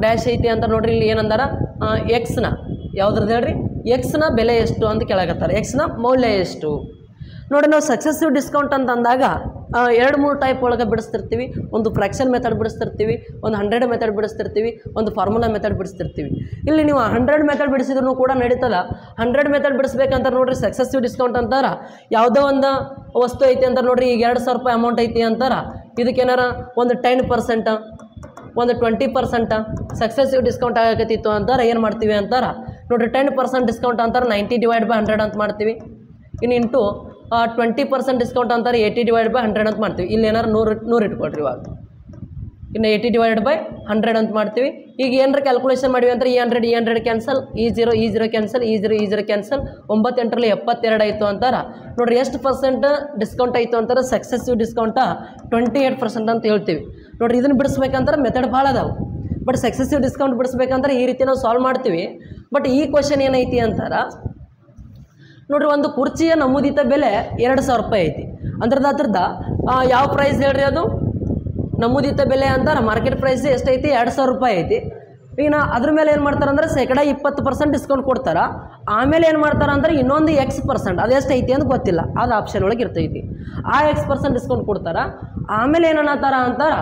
ಡ್ಯಾಶ್ ಐತಿ ಅಂತ ನೋಡ್ರಿ. ಇಲ್ಲಿ ಏನಂದಾರ, Xನ ಯಾವುದ್ರದ್ದು ಹೇಳ್ರಿ, ಎಕ್ಸ್ನ ಬೆಲೆ ಎಷ್ಟು ಅಂತ ಕೇಳಕತ್ತಾರೆ, ಎಕ್ಸ್ನ ಮೌಲ್ಯ ಎಷ್ಟು. ನೋಡಿ ನಾವು ಸಕ್ಸೆಸಿವ್ ಡಿಸ್ಕೌಂಟ್ ಅಂತ ಅಂದಾಗ 2-3 ಟೈಪ್ ಒಳಗೆ ಬಿಡಿಸ್ತಿರ್ತೀವಿ. ಒಂದು ಫ್ರ್ಯಾಕ್ಷನ್ ಮೆಥಡ್ ಬಿಡಿಸ್ತಿರ್ತೀವಿ, ಒಂದು 100 ಮೆಥಡ್ ಬಿಡಿಸ್ತಿರ್ತೀವಿ, ಒಂದು ಫಾರ್ಮುಲಾ ಮೆಥಡ್ ಬಿಡಿಸ್ತಿರ್ತೀವಿ. ಇಲ್ಲಿ ನೀವು 100 ಮೆಥಡ್ ಬಿಡಿಸಿದ್ರು ಕೂಡ ನಡೀತದ. 100 ಮೆಥಡ್ ಬಿಡಿಸ್ಬೇಕಂತ ನೋಡ್ರಿ ಸಕ್ಸೆಸಿವ್ ಡಿಸ್ಕೌಂಟ್ ಅಂತಾರ. ಯಾವುದೋ ಒಂದು ವಸ್ತು ಐತಿ ಅಂತ ನೋಡ್ರಿ, ಈಗ 2,000 ರೂಪಾಯಿ ಅಮೌಂಟ್ ಐತಿ ಅಂತಾರ, ಇದಕ್ಕೇನಾರ ಒಂದು 10%, ಒಂದು 20% ಸಕ್ಸೆಸಿವ್ ಡಿಸ್ಕೌಂಟ್ ಆಗಕತ್ತಿತ್ತು ಅಂತಾರೆ. ಏನು ಮಾಡ್ತೀವಿ ಅಂತಾರೆ ನೋಡಿರಿ, 10% ಡಿಸ್ಕೌಂಟ್ ಅಂತಾರೆ 90/100 ಅಂತ ಮಾಡ್ತೀವಿ. ಇನ್ನು ಇಂಟು 20% ಡಿಸ್ಕೌಂಟ್ ಅಂತಾರೆ 80/100 ಅಂತ ಮಾಡ್ತೀವಿ. ಇಲ್ಲಿ ಏನಾರು 100 ಇಟ್ಕೊಳ್ರಿ. ಇವಾಗ ಇನ್ನು 80/100 ಅಂತ ಮಾಡ್ತೀವಿ. ಈಗ ಏನಾರ ಕ್ಯಾಲ್ಕುಲೇಷನ್ ಮಾಡಿವಿ ಅಂದರೆ ಈ 100 ಕ್ಯಾನ್ಸಲ್, ಈ 0 ಕ್ಯಾನ್ಸಲ್, ಈ 0 ಕ್ಯಾನ್ಸಲ್, 9×8 72 ಆಯಿತು ಅಂತಾರೆ. ನೋಡಿರಿ ಎಷ್ಟು ಪರ್ಸೆಂಟ್ ಡಿಸ್ಕೌಂಟ್ ಆಯಿತು ಅಂತಾರೆ, ಸಕ್ಸೆಸಿವ್ ಡಿಸ್ಕೌಂಟ 28% ಅಂತ ಹೇಳ್ತೀವಿ. ನೋಡಿರಿ ಇದನ್ನು ಬಿಡಿಸ್ಬೇಕಂದ್ರೆ ಮೆಥಡ್ ಭಾಳ ಅದಾವೆ. ಬಟ್ ಸಕ್ಸೆಸಿವ್ ಡಿಸ್ಕೌಂಟ್ ಬಿಡಿಸ್ಬೇಕಂದ್ರೆ ಈ ರೀತಿ ನಾವು ಸಾಲ್ವ್ ಮಾಡ್ತೀವಿ. ಬಟ್ ಈ ಕ್ವಶನ್ ಏನೈತಿ ಅಂತಾರೆ ನೋಡಿರಿ, ಒಂದು ಕುರ್ಚಿಯ ನಮೂದಿತ ಬೆಲೆ 2,000 ರೂಪಾಯಿ ಐತಿ. ಅದ್ರದ್ದು ಯಾವ ಪ್ರೈಸ್ ಹೇಳ್ರಿ, ಅದು ನಮೂದಿತ ಬೆಲೆ ಅಂತಾರೆ. ಮಾರ್ಕೆಟ್ ಪ್ರೈಸ್ ಎಷ್ಟೈತಿ, 2,000 ರೂಪಾಯಿ ಐತಿ. ಈಗ ಅದ್ರ ಮೇಲೆ ಏನು ಮಾಡ್ತಾರೆ ಅಂದರೆ 20% ಡಿಸ್ಕೌಂಟ್ ಕೊಡ್ತಾರೆ. ಆಮೇಲೆ ಏನು ಮಾಡ್ತಾರೆ ಅಂದರೆ ಇನ್ನೊಂದು X%, ಅದು ಎಷ್ಟೈತಿ ಅಂತ ಗೊತ್ತಿಲ್ಲ, ಅದು ಆಪ್ಷನ್ ಒಳಗೆ ಇರ್ತೈತಿ. ಆ X% ಡಿಸ್ಕೌಂಟ್ ಕೊಡ್ತಾರೆ. ಆಮೇಲೆ ಏನನ್ನತ್ತಾರ ಅಂತಾರೆ,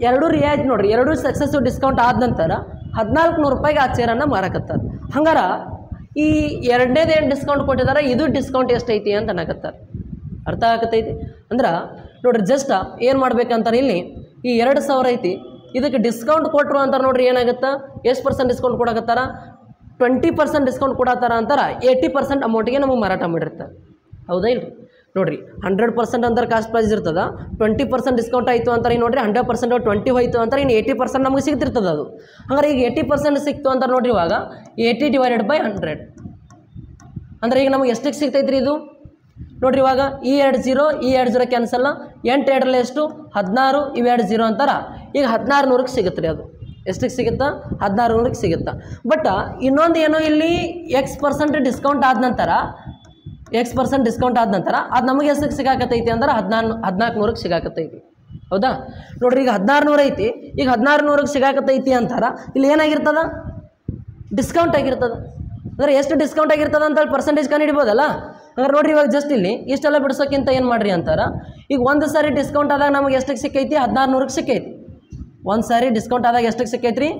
2 ರಿಯಾಯಿತಿ. ನೋಡಿರಿ, 2 ಸಕ್ಸಸ್ಸಿವ್ ಡಿಸ್ಕೌಂಟ್ ಆದ ನಂತರ 1,400 ರೂಪಾಯಿಗೆ ಆ ಚೇರನ್ನು ಮಾರಕತ್ತಾರೆ. ಹಂಗಾರೆ ಈ ಎರಡನೇದು ಏನು ಡಿಸ್ಕೌಂಟ್ ಕೊಟ್ಟಿದ್ದಾರೆ, ಇದು ಡಿಸ್ಕೌಂಟ್ ಎಷ್ಟೈತಿ ಅಂತ ಅನ್ನಕತ್ತಾರೆ. ಅರ್ಥ ಆಗತ್ತೈತಿ ಅಂದ್ರೆ ನೋಡಿರಿ, ಜಸ್ಟ್ ಏನು ಮಾಡ್ಬೇಕಂತಾರೆ, ಇಲ್ಲಿ ಈ 2,000 ಐತಿ, ಇದಕ್ಕೆ ಡಿಸ್ಕೌಂಟ್ ಕೊಟ್ಟರು ಅಂತಾರೆ. ನೋಡಿರಿ ಏನಾಗುತ್ತಾ, ಎಷ್ಟು % ಡಿಸ್ಕೌಂಟ್ ಕೊಡಕತ್ತಾರ, 20% ಡಿಸ್ಕೌಂಟ್ ಕೊಡತ್ತಾರ ಅಂತಾರೆ. 80% ಅಮೌಂಟಿಗೆ ನಮಗೆ ಮಾರಾಟ ಮಾಡಿರ್ತಾರೆ. ಹೌದಾ ಇಲ್ರಿ? ನೋಡಿರಿ 100% ಅಂತಾರೆ ಕಾಸ್ಟ್ ಪ್ರೈಸ್ ಇರ್ತದೆ, 20% ಡಿಸ್ಕೌಂಟ್ ಆಯಿತು ಅಂತಾರೆ. ನೋಡಿರಿ 100% 20 ಹೋಯ್ತು ಅಂತಾರೆ, ಇನ್ನು 80% ನಮಗೆ ಸಿಗ್ತಿರ್ತದೆ ಅದು. ಹಂಗಾರೆ ಈಗ 80% ಸಿಕ್ತು ಅಂತಾರೆ. ನೋಡಿರಿ ಇವಾಗ 80/100 ಅಂದರೆ ಈಗ ನಮಗೆ ಎಷ್ಟಕ್ಕೆ ಸಿಗ್ತೈತ್ರಿ ಇದು? ನೋಡಿರಿ ಇವಾಗ ಈ 20 ಕ್ಯಾನ್ಸಲ್, 8 2 ಎಷ್ಟು 16, ಇವು 20 ಅಂತಾರೆ. ಈಗ 1600ಕ್ಕೆ ಸಿಗುತ್ತೆ ರೀ. ಅದು ಎಷ್ಟಕ್ಕೆ ಸಿಗುತ್ತಾ, 1600ಕ್ಕೆ ಸಿಗುತ್ತಾ. ಬಟ್ ಇನ್ನೊಂದು ಏನೋ ಇಲ್ಲಿ X% ಡಿಸ್ಕೌಂಟ್ ಆದ ನಂತರ, X% ಡಿಸ್ಕೌಂಟ್ ಆದ ನಂತರ ಅದು ನಮಗೆ ಎಷ್ಟಕ್ಕೆ ಸಿಗಾಕತ್ತೈತಿ ಅಂದ್ರೆ 1400ಕ್ಕೆ ಸಿಗಾಕತ್ತೈತಿ. ಹೌದಾ? ನೋಡಿರಿ ಈಗ 1600 ಐತಿ, ಈಗ 1600ಕ್ಕೆ ಸಿಗಾಕತ್ತೈತಿ ಅಂತಾರೆ. ಇಲ್ಲಿ ಏನಾಗಿರ್ತದ, ಡಿಸ್ಕೌಂಟ್ ಆಗಿರ್ತದೆ. ಅಂದರೆ ಎಷ್ಟು ಡಿಸ್ಕೌಂಟ್ ಆಗಿರ್ತದೆ ಅಂತೇಳಿ ಪರ್ಸೆಂಟೇಜ್ ಕಂಡುಹಿಡಿಬೋದಲ್ಲ. ಹಂಗಾರೆ ನೋಡಿರಿ ಇವಾಗ ಜಸ್ಟ್ ಇಲ್ಲಿ ಇಷ್ಟೆಲ್ಲ ಬಿಡಿಸೋಕ್ಕಿಂತ ಏನು ಮಾಡಿರಿ ಅಂತಾರೆ, ಈಗ ಒಂದು ಸಾರಿ ಡಿಸ್ಕೌಂಟ್ ಆದಾಗ ನಮಗೆ ಎಷ್ಟಕ್ಕೆ ಸಿಕ್ಕೈತಿ, 1600ಕ್ಕೆ ಸಿಕ್ಕೈತಿ. ಒಂದು ಸಾರಿ ಡಿಸ್ಕೌಂಟ್ ಆದಾಗ ಎಷ್ಟಕ್ಕೆ ಸಿಕ್ಕೈತಿ ರೀ,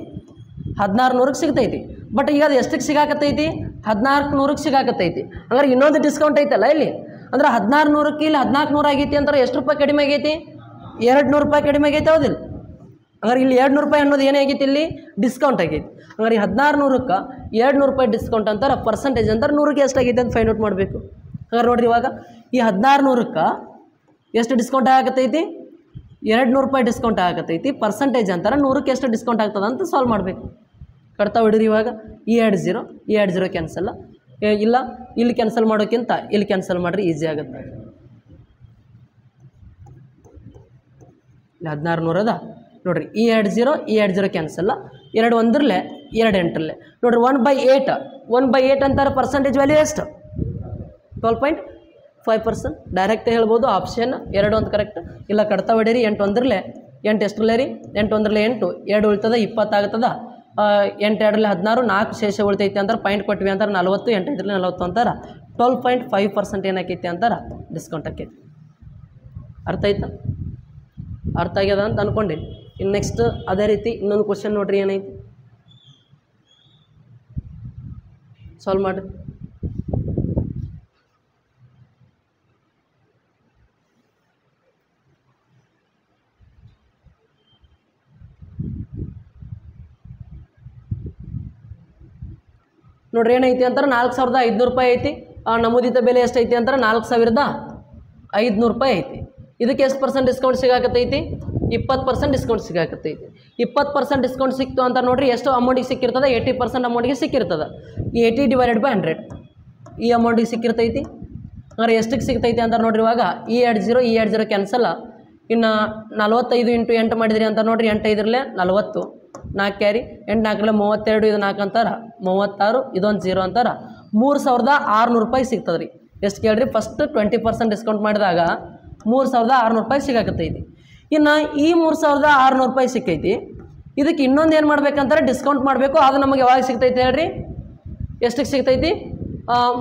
1600ಕ್ಕೆ ಸಿಗ್ತೈತಿ. ಬಟ್ ಈಗ ಅದು ಎಷ್ಟಕ್ಕೆ ಸಿಗಾಕತ್ತೈತಿ, 1400ಕ್ಕೆ ಸಿಗಾಕತ್ತೈತಿ. ಹಂಗಾರೆ ಇನ್ನೊಂದು ಡಿಸ್ಕೌಂಟ್ ಐತಲ್ಲ ಇಲ್ಲಿ, ಅಂದ್ರೆ 1600ಕ್ಕೆ ಇಲ್ಲಿ 1400 ಆಗೈತಿ ಅಂತಾರೆ. ಎಷ್ಟು ರೂಪಾಯಿ ಕಡಿಮೆ ಆಗೈತಿ, 200 ರೂಪಾಯಿ ಕಡಿಮೆ ಆಗೈತೆ. ಹೌದಿಲ್ಲ? ಹಂಗಾರೆ ಇಲ್ಲಿ 200 ರೂಪಾಯಿ ಅನ್ನೋದು ಏನಾಗೈತಿ, ಇಲ್ಲಿ ಡಿಸ್ಕೌಂಟ್ ಆಗೈತಿ. ಹಂಗಾರೆ 1600ಕ್ಕೆ 200 ರೂಪಾಯಿ ಡಿಸ್ಕೌಂಟ್ ಅಂತಾರೆ. ಪರ್ಸೆಂಟೇಜ್ ಅಂತಾರೆ 100ಕ್ಕೆ ಎಷ್ಟಾಗೈತೆ ಅಂತ ಫೈಂಡ್ ಔಟ್ ಮಾಡಬೇಕು. ಹಂಗಾರೆ ನೋಡಿರಿ ಇವಾಗ ಈ 1600ಕ್ಕೆ ಎಷ್ಟು ಡಿಸ್ಕೌಂಟ್ ಆಗತ್ತೈತಿ, 200 ರೂಪಾಯಿ ಡಿಸ್ಕೌಂಟ್ ಆಗತ್ತೈತಿ. ಪರ್ಸೆಂಟೇಜ್ ಅಂತಾರೆ 100ಕ್ಕೆ ಎಷ್ಟು ಡಿಸ್ಕೌಂಟ್ ಆಗ್ತದೆ ಅಂತ ಸಾಲ್ವ್ ಮಾಡಬೇಕು. ಕಟ್ತಾ ಹೊಡಿರಿ ಇವಾಗ ಈ 20 ಕ್ಯಾನ್ಸಲ್, ಇಲ್ಲ ಇಲ್ಲಿ ಕ್ಯಾನ್ಸಲ್ ಮಾಡೋಕ್ಕಿಂತ ಇಲ್ಲಿ ಕ್ಯಾನ್ಸಲ್ ಮಾಡಿರಿ, ಈಸಿ ಆಗುತ್ತೆ. ಇಲ್ಲಿ 1600 ಅದ ನೋಡಿರಿ, ಈ 20 ಕ್ಯಾನ್ಸಲ್, 2 1 2 8 ನೋಡಿರಿ 1/8 ಅಂತಾರೆ. ಪರ್ಸೆಂಟೇಜ್ ವ್ಯಾಲ್ಯೂ ಎಷ್ಟು, 12.5%. ಡೈರೆಕ್ಟ್ ಹೇಳ್ಬೋದು ಆಪ್ಷನ್ 2 ಅಂತ ಕರೆಕ್ಟ್. ಇಲ್ಲ ಕಟ್ತಾ ಹೊಡೀರಿ, 8 1 8 ಎಷ್ಟರಲ್ಲೇ ರೀ, 8 1 8, 2 ಉಳಿತದ 20 ಆಗ್ತದ. 8 2 16, 4 ಶೇಷ ಉಳಿತೈತಿ ಅಂತಾರೆ. ಪಾಯಿಂಟ್ ಕೊಟ್ವಿ ಅಂತಾರೆ 40, 8 5 40 ಅಂತಾರೆ. 12.5% ಏನಾಕೈತಿ ಅಂತಾರೆ, ಡಿಸ್ಕೌಂಟ್ ಆಕೈತಿ. ಅರ್ಥ ಆಯ್ತಾ? ಅರ್ಥ ಆಗ್ಯದ ಅಂತ ಅಂದ್ಕೊಂಡೇನಿ. ಇನ್ನು ನೆಕ್ಸ್ಟ್ ಅದೇ ರೀತಿ ಇನ್ನೊಂದು ಕ್ವಶನ್ ನೋಡ್ರಿ, ಏನೈತಿ ಸಾಲ್ವ್ ಮಾಡಿರಿ. ನೋಡ್ರಿ ಏನೈತಿ ಅಂತಾರೆ, 4500 ರೂಪಾಯಿ ಐತಿ. ನಮೂದಿತ ಬೆಲೆ ಎಷ್ಟೈತಿ ಅಂತಾರೆ, 4500 ರೂಪಾಯಿ ಐತಿ. ಇದಕ್ಕೆ ಎಷ್ಟು % ಡಿಸ್ಕೌಂಟ್ ಸಿಗಾಕತ್ತೈತಿ, 20% ಡಿಸ್ಕೌಂಟ್ ಸಿಗಾಕತ್ತೈತಿ. 20% ಡಿಸ್ಕೌಂಟ್ ಸಿಕ್ತು ಅಂತ ನೋಡ್ರಿ, ಎಷ್ಟು ಅಮೌಂಟಿಗೆ ಸಿಕ್ಕಿರ್ತದೆ, 80% ಅಮೌಂಟಿಗೆ ಸಿಕ್ಕಿರ್ತದೆ. ಈ 80/100 ಈ ಅಮೌಂಟಿಗೆ ಸಿಕ್ಕಿರ್ತೈತಿ. ಅಂದರೆ ಎಷ್ಟಕ್ಕೆ ಸಿಗ್ತೈತಿ ಅಂತ ನೋಡ್ರಿ, ಇವಾಗ ಈ 20 ಕ್ಯಾನ್ಸಲ್, ಇನ್ನು 45 × 8 ಮಾಡಿದ್ರಿ ಅಂತ ನೋಡ್ರಿ, 8 5 40, 4 ಕ್ಯಾರಿ, 8 4 32, ಇದು 4 ಅಂತಾರೆ 36, ಇದೊಂದು 0 ಅಂತಾರೆ. 3600 ರೂಪಾಯಿ ಸಿಗ್ತದೆ ರೀ. ಎಷ್ಟು ಕೇಳ್ರಿ, ಫಸ್ಟ್ 20% ಡಿಸ್ಕೌಂಟ್ ಮಾಡಿದಾಗ 3600 ರೂಪಾಯಿ ಸಿಗಾಕತ್ತೈತಿ. ಇನ್ನು ಈ 3600 ರೂಪಾಯಿ ಸಿಕ್ಕೈತಿ. ಇದಕ್ಕೆ ಇನ್ನೊಂದು ಏನು ಮಾಡ್ಬೇಕಂತಾರೆ, ಡಿಸ್ಕೌಂಟ್ ಮಾಡಬೇಕು. ಅದು ನಮಗೆ ಯಾವಾಗ ಸಿಗ್ತೈತೆ ಹೇಳ್ರಿ, ಎಷ್ಟಕ್ಕೆ ಸಿಗ್ತೈತಿ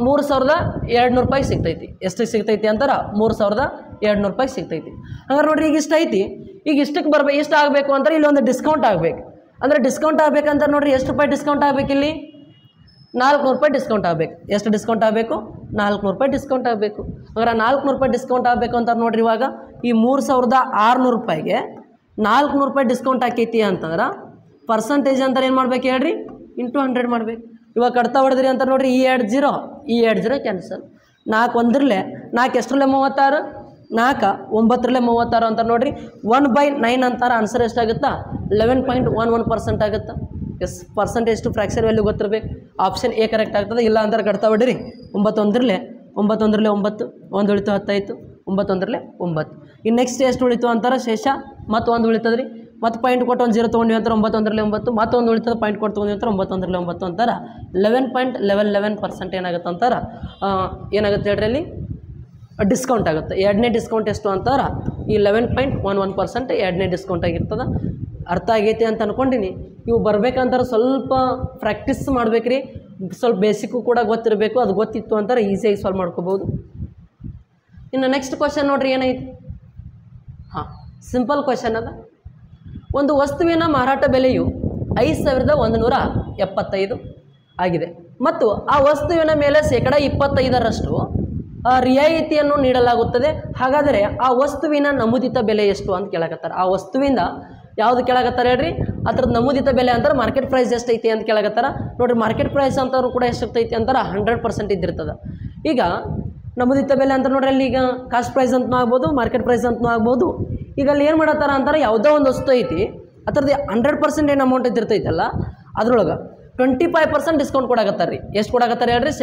3200 ರೂಪಾಯಿ ಸಿಗ್ತೈತಿ. ಎಷ್ಟಕ್ಕೆ ಸಿಗ್ತೈತಿ ಅಂತಾರೆ 3200 ರೂಪಾಯಿ ಸಿಗ್ತೈತಿ. ಹಂಗಾರೆ ನೋಡ್ರಿ ಈಗ ಇಷ್ಟ ಐತಿ. ಈಗ ಇಷ್ಟಕ್ಕೆ ಬರ್ಬೇಕು, ಇಷ್ಟ ಆಗಬೇಕು ಅಂದ್ರೆ ಇಲ್ಲಿ ಒಂದು ಡಿಸ್ಕೌಂಟ್ ಆಗಬೇಕು. ಅಂದರೆ ಡಿಸ್ಕೌಂಟ್ ಆಗ್ಬೇಕಂತ ನೋಡ್ರಿ ಎಷ್ಟು ರೂಪಾಯಿ ಡಿಸ್ಕೌಂಟ್ ಆಗಬೇಕು, ಇಲ್ಲಿ 400 ರೂಪಾಯಿ ಡಿಸ್ಕೌಂಟ್ ಆಗಬೇಕು. ಎಷ್ಟು ಡಿಸ್ಕೌಂಟ್ ಆಗಬೇಕು? 400 ರೂಪಾಯಿ ಡಿಸ್ಕೌಂಟ್ ಆಗಬೇಕು. ಹಾಗಾದ್ರೆ 400 ರೂಪಾಯಿ ಡಿಸ್ಕೌಂಟ್ ಆಗಬೇಕು ಅಂತ ನೋಡ್ರಿ. ಇವಾಗ ಈ 3600 ರೂಪಾಯಿಗೆ 400 ರೂಪಾಯಿ ಡಿಸ್ಕೌಂಟ್ ಹಾಕೈತಿ ಅಂತಂದ್ರೆ ಪರ್ಸಂಟೇಜ್ ಅಂತಾರೆ ಏನು ಮಾಡ್ಬೇಕು ಹೇಳ್ರಿ? ಇಂಟು 100 ಮಾಡ್ಬೇಕು. ಇವಾಗ ಕಡ್ತಾ ಹೊಡೆದ್ರಿ ಅಂತ ನೋಡ್ರಿ, ಈ 2 0 ಕ್ಯಾನ್ಸಲ್. 4 1 4 ಎಷ್ಟರಲ್ಲೇ 36, 4 9 36 ಅಂತ ನೋಡ್ರಿ. 1/9 ಅಂತಾರೆ. ಆನ್ಸರ್ ಎಷ್ಟಾಗುತ್ತಾ? 11.11% ಆಗುತ್ತಾ? Yes, percentage to fraction value ಗೊತ್ತಿರಬೇಕು. ಆಪ್ಷನ್ ಎ ಕರೆಕ್ಟ್ ಆಗ್ತದೆ. ಇಲ್ಲ ಅಂತಾರೆ ಕಡ್ತಾ ಹೊಡಿರಿ. 9 1 9, 1 ಉಳಿತು 10 ಆಯಿತು. 9 1 9. ಇನ್ನು ನೆಕ್ಸ್ಟ್ ಎಷ್ಟು ಉಳಿತು ಅಂತಾರೆ? ಶೇಷ ಮತ್ತು 1 ಉಳಿತದ್ರಿ. ಮತ್ತು ಪಾಯಿಂಟ್ ಕೊಟ್ಟು 1 0 ತೊಗೊಂಡ್ವಿ ಅಂತಾರೆ 9 1 9. ಮತ್ತೊಂದು ಉಳಿತದೆ, ಪಾಯಿಂಟ್ ಕೊಟ್ಟು ತೊಗೊಂಡ್ವಿ ಅಂತಾರೆ 9 1 9 ಅಂತಾರೆ. 11.11% ಏನಾಗುತ್ತೆ ಅಂತಾರೆ? ಏನಾಗುತ್ತೆ ಹೇಳ್ರಿ ಅಲ್ಲಿ? ಡಿಸ್ಕೌಂಟ್ ಆಗುತ್ತೆ. ಎರಡನೇ ಡಿಸ್ಕೌಂಟ್ ಎಷ್ಟು ಅಂತಾರೆ? ಈ 11.11% ಎರಡನೇ ಡಿಸ್ಕೌಂಟ್ ಆಗಿರ್ತದೆ. ಅರ್ಥ ಆಗೈತಿ ಅಂತ ಅಂದ್ಕೊಂಡಿನಿ. ಇವು ಬರ್ಬೇಕಂತಾರೆ ಸ್ವಲ್ಪ ಪ್ರಾಕ್ಟೀಸ್ ಮಾಡ್ಬೇಕ್ರಿ. ಸ್ವಲ್ಪ ಬೇಸಿಕ್ಕು ಕೂಡ ಗೊತ್ತಿರಬೇಕು. ಅದು ಗೊತ್ತಿತ್ತು ಅಂತಾರೆ ಈಸಿಯಾಗಿ ಸಾಲ್ವ್ ಮಾಡ್ಕೋಬೋದು. ಇನ್ನು ನೆಕ್ಸ್ಟ್ ಕ್ವಶನ್ ನೋಡ್ರಿ ಏನೈತಿ. ಹಾಂ, ಸಿಂಪಲ್ ಕ್ವಶನ್ ಅದ. ಒಂದು ವಸ್ತುವಿನ ಮಾರಾಟ ಬೆಲೆಯು 5175 ಆಗಿದೆ ಮತ್ತು ಆ ವಸ್ತುವಿನ ಮೇಲೆ 25% ರಿಯಾಯಿತಿಯನ್ನು ನೀಡಲಾಗುತ್ತದೆ. ಹಾಗಾದರೆ ಆ ವಸ್ತುವಿನ ನಮೂದಿತ ಬೆಲೆ ಎಷ್ಟು ಅಂತ ಕೇಳಕತ್ತಾರೆ. ಆ ವಸ್ತುವಿಂದ ಯಾವುದು ಕೇಳಕತ್ತಾರೆ ಹೇಳ್ರಿ? ಅದ್ರದ್ದು ನಮೂದಿತ ಬೆಲೆ ಅಂತಾರೆ ಮಾರ್ಕೆಟ್ ಪ್ರೈಸ್ ಎಷ್ಟೈತಿ ಅಂತ ಕೇಳಕತ್ತಾರ. ನೋಡಿರಿ, ಮಾರ್ಕೆಟ್ ಪ್ರೈಸ್ ಅಂತವ್ರು ಕೂಡ ಎಷ್ಟಾಗ್ತೈತಿ ಅಂತಾರೆ 100% ಇದ್ದಿರ್ತದೆ. ಈಗ ನಮೂದಿತ ಬೆಲೆ ಅಂತ ನೋಡ್ರಿ, ಅಲ್ಲಿ ಈಗ ಕಾಸ್ಟ್ ಪ್ರೈಸ್ ಅಂತನೂ ಆಗ್ಬೋದು, ಮಾರ್ಕೆಟ್ ಪ್ರೈಸ್ ಅಂತನೂ ಆಗ್ಬೋದು. ಈಗ ಅಲ್ಲಿ ಏನು ಮಾಡತ್ತಾರ ಅಂತಾರೆ, ಯಾವುದೋ ಒಂದು ವಸ್ತು ಐತಿ, ಅದ್ರದ್ದು 100% ಏನು ಅಮೌಂಟ್ ಇದ್ದಿರ್ತೈತಲ್ಲ, ಅದ್ರೊಳಗೆ 25% ಡಿಸ್ಕೌಂಟ್ ಕೊಡಾಕತ್ತಾರೆ ರೀ. ಎಷ್ಟು ಕೊಡಾಕತ್ತಾರೆ ಹೇಳ್ರಿ?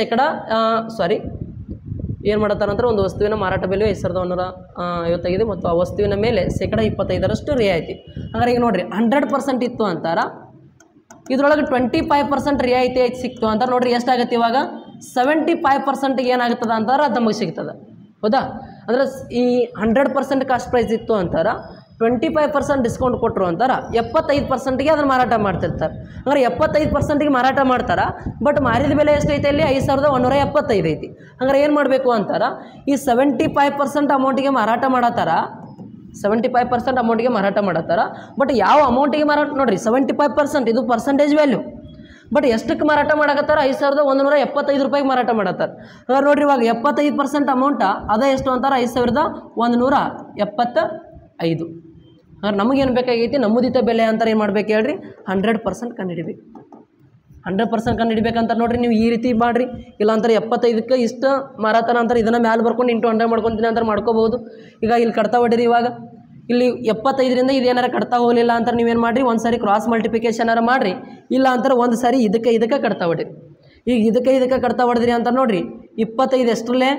ಏನು ಮಾಡತ್ತಾರಂದ್ರೆ, ಒಂದು ವಸ್ತುವಿನ ಮಾರಾಟ ಬೆಲೆಯು 5155 ಮತ್ತು ಆ ವಸ್ತುವಿನ ಮೇಲೆ 25% ರಿಯಾಯಿತಿ. ಹಾಗಾದ್ರೆ ಈಗ ನೋಡಿರಿ, 100% ಇತ್ತು ಅಂತಾರ, ಇದರೊಳಗೆ 25% ರಿಯಾಯಿತಿ ಸಿಕ್ತು ಅಂತಾರೆ. ನೋಡಿರಿ ಎಷ್ಟಾಗುತ್ತೆ ಇವಾಗ? 75% ಏನಾಗುತ್ತದೆ ಅಂತಾರೆ, ಅದು ನಮಗೆ ಸಿಗ್ತದೆ. ಹೌದಾ? ಅಂದರೆ ಈ 100% ಕಾಸ್ಟ್ ಪ್ರೈಸ್ ಇತ್ತು ಅಂತಾರೆ, 25% ಡಿಸ್ಕೌಂಟ್ ಕೊಟ್ಟರು ಅಂತಾರೆ, 75%ಗೆ ಅದನ್ನು ಮಾರಾಟ ಮಾಡ್ತಿರ್ತಾರೆ. ಅಂದರೆ 75%ಗೆ ಮಾರಾಟ ಮಾಡ್ತಾರೆ. ಬಟ್ ಮಾರಿದ ಬೆಲೆ ಎಷ್ಟೈತೆ ಅಲ್ಲಿ? 5175 ಐತಿ. ಹಂಗಾರೆ ಏನು ಮಾಡಬೇಕು ಅಂತಾರೆ, ಈ 75% ಅಮೌಂಟಿಗೆ ಮಾರಾಟ ಮಾಡತ್ತಾರ. 75% ಅಮೌಂಟಿಗೆ ಮಾರಾಟ ಮಾಡತ್ತಾರ. ಬಟ್ ಯಾವ ಅಮೌಂಟಿಗೆ ಮಾರಾಟ ನೋಡಿರಿ, 75% ಇದು ಪರ್ಸಂಟೇಜ್ ವ್ಯಾಲ್ಯೂ. ಬಟ್ ಎಷ್ಟಕ್ಕೆ ಮಾರಾಟ ಮಾಡಕತ್ತಾರ? 5175 ರೂಪಾಯಿಗೆ ಮಾರಾಟ ಮಾಡತ್ತಾರೆ. ಹಾಗಾದ್ರೆ ನೋಡಿರಿ, ಇವಾಗ 75% ಅಮೌಂಟ ಅದೇ ಎಷ್ಟು ಅಂತಾರೆ? 5175. ಹಾಗಾದ್ರೆ ನಮಗೇನು ಬೇಕಾಗೈತಿ? ನಮೂದಿತ ಬೆಲೆ ಅಂತಾರೆ ಏನು ಮಾಡ್ಬೇಕು ಹೇಳ್ರಿ? 100% ಕಂಡುಹಿಡಿಬೇಕು. 100% ಕಂಡುಹಿಡಿಬೇಕಂತ ನೋಡಿರಿ, ನೀವು ಈ ರೀತಿ ಮಾಡಿರಿ. ಇಲ್ಲಾಂತಾರೆ 75ಕ್ಕೆ ಇಷ್ಟು ಮಾರಾಟನ ಅಂತಾರೆ, ಇದನ್ನು ಮ್ಯಾಲೆ ಬರ್ಕೊಂಡು ಇಂಟು 100 ಮಾಡ್ಕೊತೀನಿ ಅಂತಾರೆ ಮಾಡ್ಕೋಬೋದು. ಈಗ ಇಲ್ಲಿ ಕಟ್ತಾ ಹೊಡಿರಿ. ಇವಾಗ ಇಲ್ಲಿ 75ರಿಂದ ಇದೇನಾರ ಕಟ್ತಾ ಹೋಗಲಿಲ್ಲ ಅಂತಾರೆ ನೀವೇನು ಮಾಡಿರಿ? ಒಂದು ಸಾರಿ ಕ್ರಾಸ್ ಮಲ್ಟಿಪ್ಲಿಕೇಶನಾರ ಮಾಡಿರಿ. ಇಲ್ಲ ಅಂತಾರೆ ಒಂದು ಸಾರಿ ಇದಕ್ಕೆ ಕಟ್ತಾ ಹೊಡಿರಿ. ಈಗ ಇದಕ್ಕೆ ಕಟ್ತಾ ಹೊಡೆದ್ರಿ ಅಂತ ನೋಡಿರಿ, 25 ಎಷ್ಟರಲ್ಲೇ?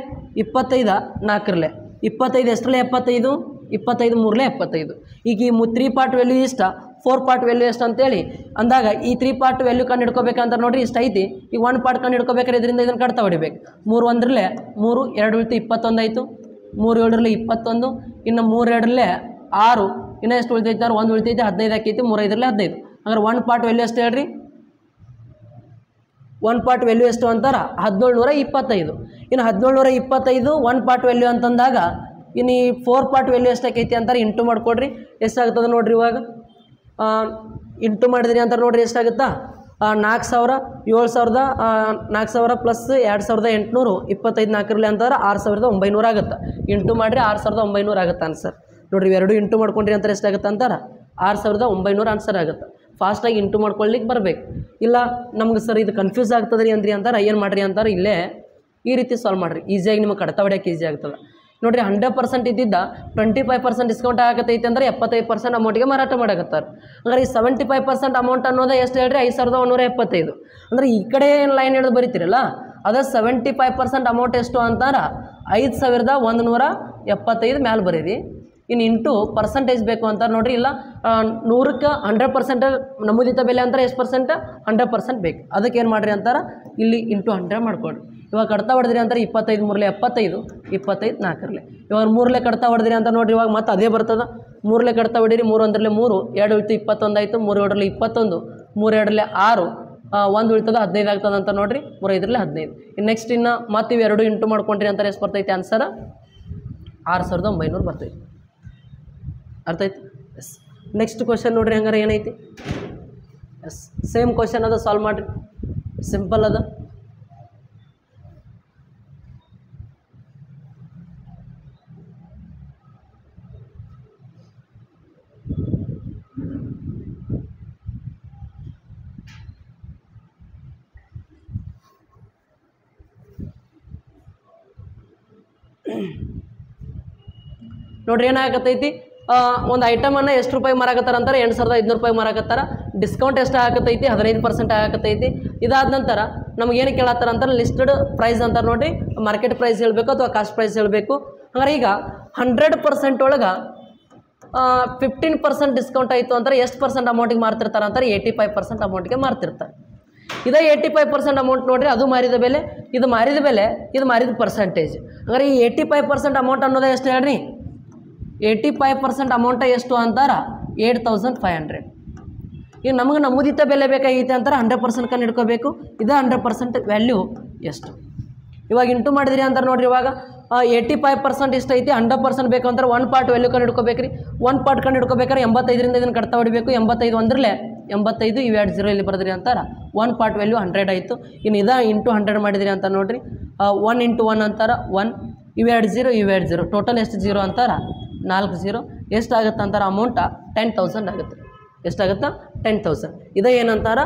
25 4ರಲ್ಲೇ. 25 ಎಷ್ಟರಲ್ಲೇ? 75 25 3ರಲ್ಲೇ 75. ಈಗ ಈ 3 ಪಾರ್ಟ್ ವ್ಯಾಲ್ಯೂ ಇಷ್ಟ, 4 ಪಾರ್ಟ್ ವ್ಯಾಲ್ಯೂ ಎಷ್ಟು ಅಂತೇಳಿ ಅಂದಾಗ ಈ 3 ಪಾರ್ಟ್ ವ್ಯಾಲ್ಯೂ ಕಂಡು ಹಿಡ್ಕೋಬೇಕಂತ ನೋಡಿರಿ, ಇಷ್ಟ ಐತಿ. ಈಗ 1 ಪಾರ್ಟ್ ಕಂಡು ಹಿಡ್ಕೋಬೇಕಾದ್ರೆ ಇದರಿಂದ ಇದನ್ನು ಕಟ್ತಾ ಹೊಡಿಬೇಕು. 3 1ರಲ್ಲೇ 3, 2 ಉಳಿತು 21 ಆಯಿತು. 3 7ರಲ್ಲೇ 21, ಇನ್ನು 3 2ರಲ್ಲೇ 6, ಇನ್ನೂ ಎಷ್ಟು ಉಳಿತೈತೆ? 1 ಉಳಿತೈತೆ, 15 ಆಕೈತಿ. 3 5ರಲ್ಲೇ 15. ಹಾಗಾದ್ರೆ 1 ಪಾರ್ಟ್ ವ್ಯಾಲ್ಯೂ ಎಷ್ಟು ಹೇಳ್ರಿ? 1 ಪಾರ್ಟ್ ವ್ಯಾಲ್ಯೂ ಎಷ್ಟು ಅಂತಾರೆ? 1725. ಇನ್ನು 1725 1 ಪಾರ್ಟ್ ವ್ಯಾಲ್ಯೂ ಅಂತಂದಾಗ ಇನ್ನು ಈ 4 ಪಾರ್ಟ್ ವ್ಯಾಲ್ಯೂ ಎಷ್ಟಾಕೈತಿ ಅಂತಾರೆ ಇಂಟು ಮಾಡಿಕೊಡ್ರಿ. ಎಷ್ಟಾಗ್ತದೆ ನೋಡಿರಿ. ಇವಾಗ ಇಂಟು ಮಾಡಿದ್ರಿ ಅಂತಾರೆ ನೋಡಿರಿ, ಎಷ್ಟಾಗುತ್ತಾ? 4000 7000 4000 ಪ್ಲಸ್ 2800 25 4ರಲ್ಲೇ ಅಂತಾರೆ 6900 ಆಗುತ್ತೆ. ಇಂಟು ಮಾಡಿರಿ 6900 ಆಗುತ್ತೆ ಆನ್ಸರ್. ನೋಡಿರಿ, ಎರಡು ಇಂಟು ಮಾಡ್ಕೊಂಡ್ರಿ ಅಂತಾರೆ ಎಷ್ಟಾಗುತ್ತೆ ಅಂತಾರೆ? 6900 ಆನ್ಸರ್ ಆಗುತ್ತೆ. ಫಾಸ್ಟಾಗಿ ಇಂಟು ಮಾಡ್ಕೊಳ್ಳಿಕ್ಕೆ ಬರಬೇಕು. ಇಲ್ಲ ನಮ್ಗೆ ಸರ್ ಇದು ಕನ್ಫ್ಯೂಸ್ ಆಗ್ತದೆ ರೀ ಅಂದ್ರಿ ಅಂತಾರೆ, ಏನು ಮಾಡಿರಿ ಅಂತಾರೆ, ಇಲ್ಲೇ ಈ ರೀತಿ ಸಾಲ್ವ್ ಮಾಡಿರಿ. ಈಸಿಯಾಗಿ ನಿಮಗೆ ಕಡ್ತಾ ಹೊಡ್ಯೋಕೆ ಈಸಿ ಆಗ್ತದೆ. ನೋಡಿರಿ, 100% ಇದ್ದಿದ್ದ 25% ಡಿಸ್ಕೌಂಟ್ ಆಗತ್ತೈತೆ ಅಂದರೆ 75% ಅಮೌಂಟಿಗೆ ಮಾರಾಟ ಮಾಡಕತ್ತಾರೆ. ಅಂದರೆ ಈ 75% ಅಮೌಂಟ್ ಅನ್ನೋದೇ ಎಷ್ಟು ಹೇಳ್ರಿ? 5175. ಅಂದರೆ ಈ ಕಡೆ ಏನು ಲೈನ್ ಹಿಡಿದು ಬರೀತಿರಲ್ಲ, ಅದೇ 75% ಅಮೌಂಟ್ ಎಷ್ಟು ಅಂತಾರೆ? 5175 ಮ್ಯಾಲೆ ಬರೀರಿ. ಇನ್ನು ಇಂಟು ಪರ್ಸಂಟೇಜ್ ಬೇಕು ಅಂತಾರೆ ನೋಡಿರಿ. ಇಲ್ಲ 100ಕ್ಕೆ 100% ನಮೂದಿತ ಬೆಲೆ ಅಂತಾರೆ ಎಷ್ಟು ಪರ್ಸೆಂಟ್? 100% ಬೇಕು. ಅದಕ್ಕೆ ಏನು ಮಾಡಿರಿ ಅಂತಾರೆ? ಇಲ್ಲಿ ಇಂಟು 100 ಮಾಡ್ಕೊಡ್ರಿ. ಇವಾಗ ಕಡ್ತಾ ಹೊಡೆದ್ರಿ ಅಂತಾರೆ 25 3ರಲ್ಲೇ 75 25 4ರಲ್ಲೇ. ಇವಾಗ 3ರಲ್ಲೇ ಕಡ್ತಾ ಹೊಡೆದ್ರಿ ಅಂತ ನೋಡಿರಿ, ಇವಾಗ ಮತ್ತೆ ಅದೇ ಬರ್ತದೆ. 3ರಲ್ಲೇ ಕಡ್ತಾ ಹೊಡೀರಿ. 3 1ರಲ್ಲೇ 3, 2 ಉಳಿತು 21 ಆಯಿತು. 3 7ರಲ್ಲೇ 21, 3 2ರಲ್ಲೇ 6, ಒಂದು ಉಳಿತದ 15 ಆಗ್ತದೆ ಅಂತ ನೋಡಿರಿ 3×5 15. ಇನ್ನು ನೆಕ್ಸ್ಟ್ ಇನ್ನು ಮತ್ತೆ ಇವೆರಡು ಇಂಟು ಮಾಡ್ಕೊಂಡ್ರಿ ಅಂತಾರೆ ಎಷ್ಟು ಬರ್ತೈತೆ ಆನ್ಸರ್ 6900 ಬರ್ತೈತಿ. ಅರ್ಥ ಆಯ್ತು? ಎಸ್. ನೆಕ್ಸ್ಟ್ ಕ್ವಶನ್ ನೋಡಿರಿ ಹಂಗಾರೆ ಏನೈತಿ. ಎಸ್ ಸೇಮ್ ಕ್ವಶನ್ ಅದ, ಸಾಲ್ವ್ ಮಾಡಿರಿ, ಸಿಂಪಲ್ ಅದ. ನೋಡ್ರಿ ಏನಾಗತ್ತೈತಿ, ಒಂದು ಐಟಮನ್ನು ಎಷ್ಟು ರೂಪಾಯಿ ಮಾರಾಕತ್ತಾರ ಅಂತಾರೆ 8500 ರೂಪಾಯಿ ಮಾರಾಕತ್ತಾರ. ಡಿಸ್ಕೌಂಟ್ ಎಷ್ಟು ಆಗತ್ತೈತಿ 15% ಆಗತ್ತೈತಿ. ಇದಾದ ನಂತರ ನಮಗೇನು ಕೇಳತ್ತಾರ ಅಂತಾರೆ ಲಿಸ್ಟೆಡ್ ಪ್ರೈಸ್ ಅಂತಾರೆ. ನೋಡಿರಿ ಮಾರ್ಕೆಟ್ ಪ್ರೈಸ್ ಹೇಳಬೇಕು ಅಥವಾ ಕಾಸ್ಟ್ ಪ್ರೈಸ್ ಹೇಳಬೇಕು. ಹಂಗಾರೆ ಈಗ 100% ಒಳಗೆ 15% ಡಿಸ್ಕೌಂಟ್ ಆಯಿತು ಅಂತಾರೆ ಎಷ್ಟು ಪರ್ಸೆಂಟ್ ಅಮೌಂಟಿಗೆ ಮಾರ್ತಿರ್ತಾರೆ ಅಂತಾರೆ 85% ಅಮೌಂಟ್ಗೆ ಮಾರ್ತಿರ್ತಾರೆ. ಇದೇ 85% ಅಮೌಂಟ್ ನೋಡಿರಿ, ಅದು ಮಾರಿದ ಬೆಲೆ, ಇದು ಮಾರಿದ ಬೆಲೆ, ಇದು ಮಾರಿದ ಪರ್ಸೆಂಟೇಜ್. ಹಂಗಾರೆ ಈ 85% ಅಮೌಂಟ್ ಅನ್ನೋದೇ ಎಷ್ಟು ಹೇಳ್ರಿ, 85% ಅಮೌಂಟ ಎಷ್ಟು ಅಂತಾರೆ 8500. ಈಗ ನಮಗೆ ನಮೂದಿತ ಬೆಲೆ ಬೇಕಾಗೈತೆ ಅಂತಾರೆ 100% ಕಣ್ಣು ಹಿಡ್ಕೋಬೇಕು. ಇದು 100% ವ್ಯಾಲ್ಯೂ ಎಷ್ಟು. ಇವಾಗ ಇಂಟು ಮಾಡಿದ್ರಿ ಅಂತಾರೆ ನೋಡಿರಿ, ಇವಾಗ 85% ಇಷ್ಟ ಐತಿ, 100% ಬೇಕು ಅಂತಾರೆ 1 ಪಾರ್ಟ್ ವ್ಯಾಲ್ಯೂ ಕಂಡು ಹಿಡ್ಕೋಬೇಕು ರೀ. 1 ಪಾರ್ಟ್ ಕಂಡು ಹಿಡ್ಕೋಬೇಕಾದ್ರೆ 85ರಿಂದ ಇದನ್ನು ಕಟ್ತಾ ಹೊಡಿಬೇಕು. 85 ಒಂದ್ರಲ್ಲೇ 85 ಇವು 0 ಇಲ್ಲಿ ಬರೆದ್ರಿ ಅಂತಾರೆ 1 ಪಾರ್ಟ್ ವ್ಯಾಲ್ಯೂ 100 ಆಯಿತು. ಇನ್ನು ಇದಾ ಇಂಟು 100 ಮಾಡಿದ್ರಿ ಅಂತ ನೋಡಿರಿ, 1 × 1 ಅಂತಾರೆ 1, ಇವು 0 ಇವು 0, ಟೋಟಲ್ ಎಷ್ಟು 0 ಅಂತಾರೆ 4 0. ಎಷ್ಟಾಗುತ್ತೆ ಅಂತಾರೆ ಅಮೌಂಟ 10000 ಆಗುತ್ತೆ. ಎಷ್ಟಾಗುತ್ತಾ 10000. ಇದೇ ಏನಂತಾರೆ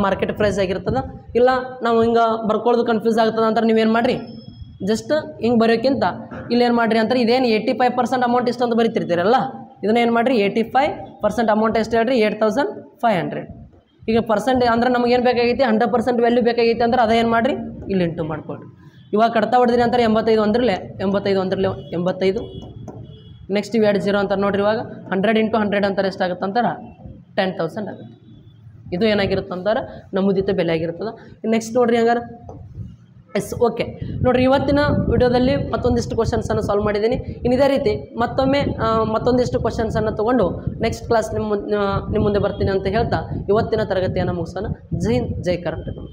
ಮಾರ್ಕೆಟ್ ಪ್ರೈಸ್ ಆಗಿರ್ತದೆ. ಇಲ್ಲ ನಾವು ಹಿಂಗೆ ಬರ್ಕೊಳ್ಳೋದು ಕನ್ಫ್ಯೂಸ್ ಆಗ್ತದೆ ಅಂತಾರೆ ನೀವೇನು ಮಾಡಿರಿ, ಜಸ್ಟ್ ಹಿಂಗೆ ಬರೋಕ್ಕಿಂತ ಇಲ್ಲೇನು ಮಾಡಿರಿ ಅಂತಾರೆ ಇದೇನು 85% ಅಮೌಂಟ್ ಇಷ್ಟು ಅಂತ ಬರೀತಿರ್ತೀರಲ್ಲ, ಇದನ್ನೇನು ಮಾಡಿರಿ 85% ಅಮೌಂಟ್ ಎಷ್ಟು ಹೇಳ್ರಿ 8500. ಈಗ ಪರ್ಸೆಂಟ್ ಅಂದ್ರೆ ನಮಗೇನು ಬೇಕಾಗೈತಿ 100% ವ್ಯಾಲ್ಯೂ ಬೇಕಾಗೈತಿ ಅಂದ್ರೆ ಅದೇನು ಮಾಡಿರಿ ಇಲ್ಲಿ ಇಂಟು ಮಾಡ್ಕೊಳ್ರಿ. ಇವಾಗ ಕಟ್ತಾ ಹೊಡೆದ್ರಿ ಅಂತಾರೆ 85 ಒಂದ್ರಲ್ಲೇ 85. ನೆಕ್ಸ್ಟ್ ಇವು 0 ಅಂತಾರೆ ನೋಡಿರಿ. ಇವಾಗ 100 × 100 ಅಂತಾರೆ ಎಷ್ಟಾಗುತ್ತೆ ಅಂತಾರೆ 10000 ಆಗುತ್ತೆ. ಇದು ಏನಾಗಿರುತ್ತೆ ಅಂತಾರೆ ನಮೂದಿತ ಬೆಲೆ ಆಗಿರ್ತದೆ. ನೆಕ್ಸ್ಟ್ ನೋಡಿರಿ ಹಂಗಾರೆ ಎಸ್ ಓಕೆ ನೋಡಿರಿ, ಇವತ್ತಿನ ವಿಡಿಯೋದಲ್ಲಿ ಮತ್ತೊಂದಿಷ್ಟು ಕ್ವಶನ್ಸನ್ನು ಸಾಲ್ವ್ ಮಾಡಿದ್ದೀನಿ. ಇನ್ನು ಇದೇ ರೀತಿ ಮತ್ತೊಮ್ಮೆ ಮತ್ತೊಂದಿಷ್ಟು ಕ್ವಶನ್ಸನ್ನು ತೊಗೊಂಡು ನೆಕ್ಸ್ಟ್ ಕ್ಲಾಸ್ ನಿಮ್ಮ ಮುಂದೆ ಬರ್ತೀನಿ ಅಂತ ಹೇಳ್ತಾ ಇವತ್ತಿನ ತರಗತಿಯನ್ನು ಮುಗಿಸೋಣ. ಜೈ ಹಿಂದ್, ಜೈ ಕರ್ನಾಟಕ.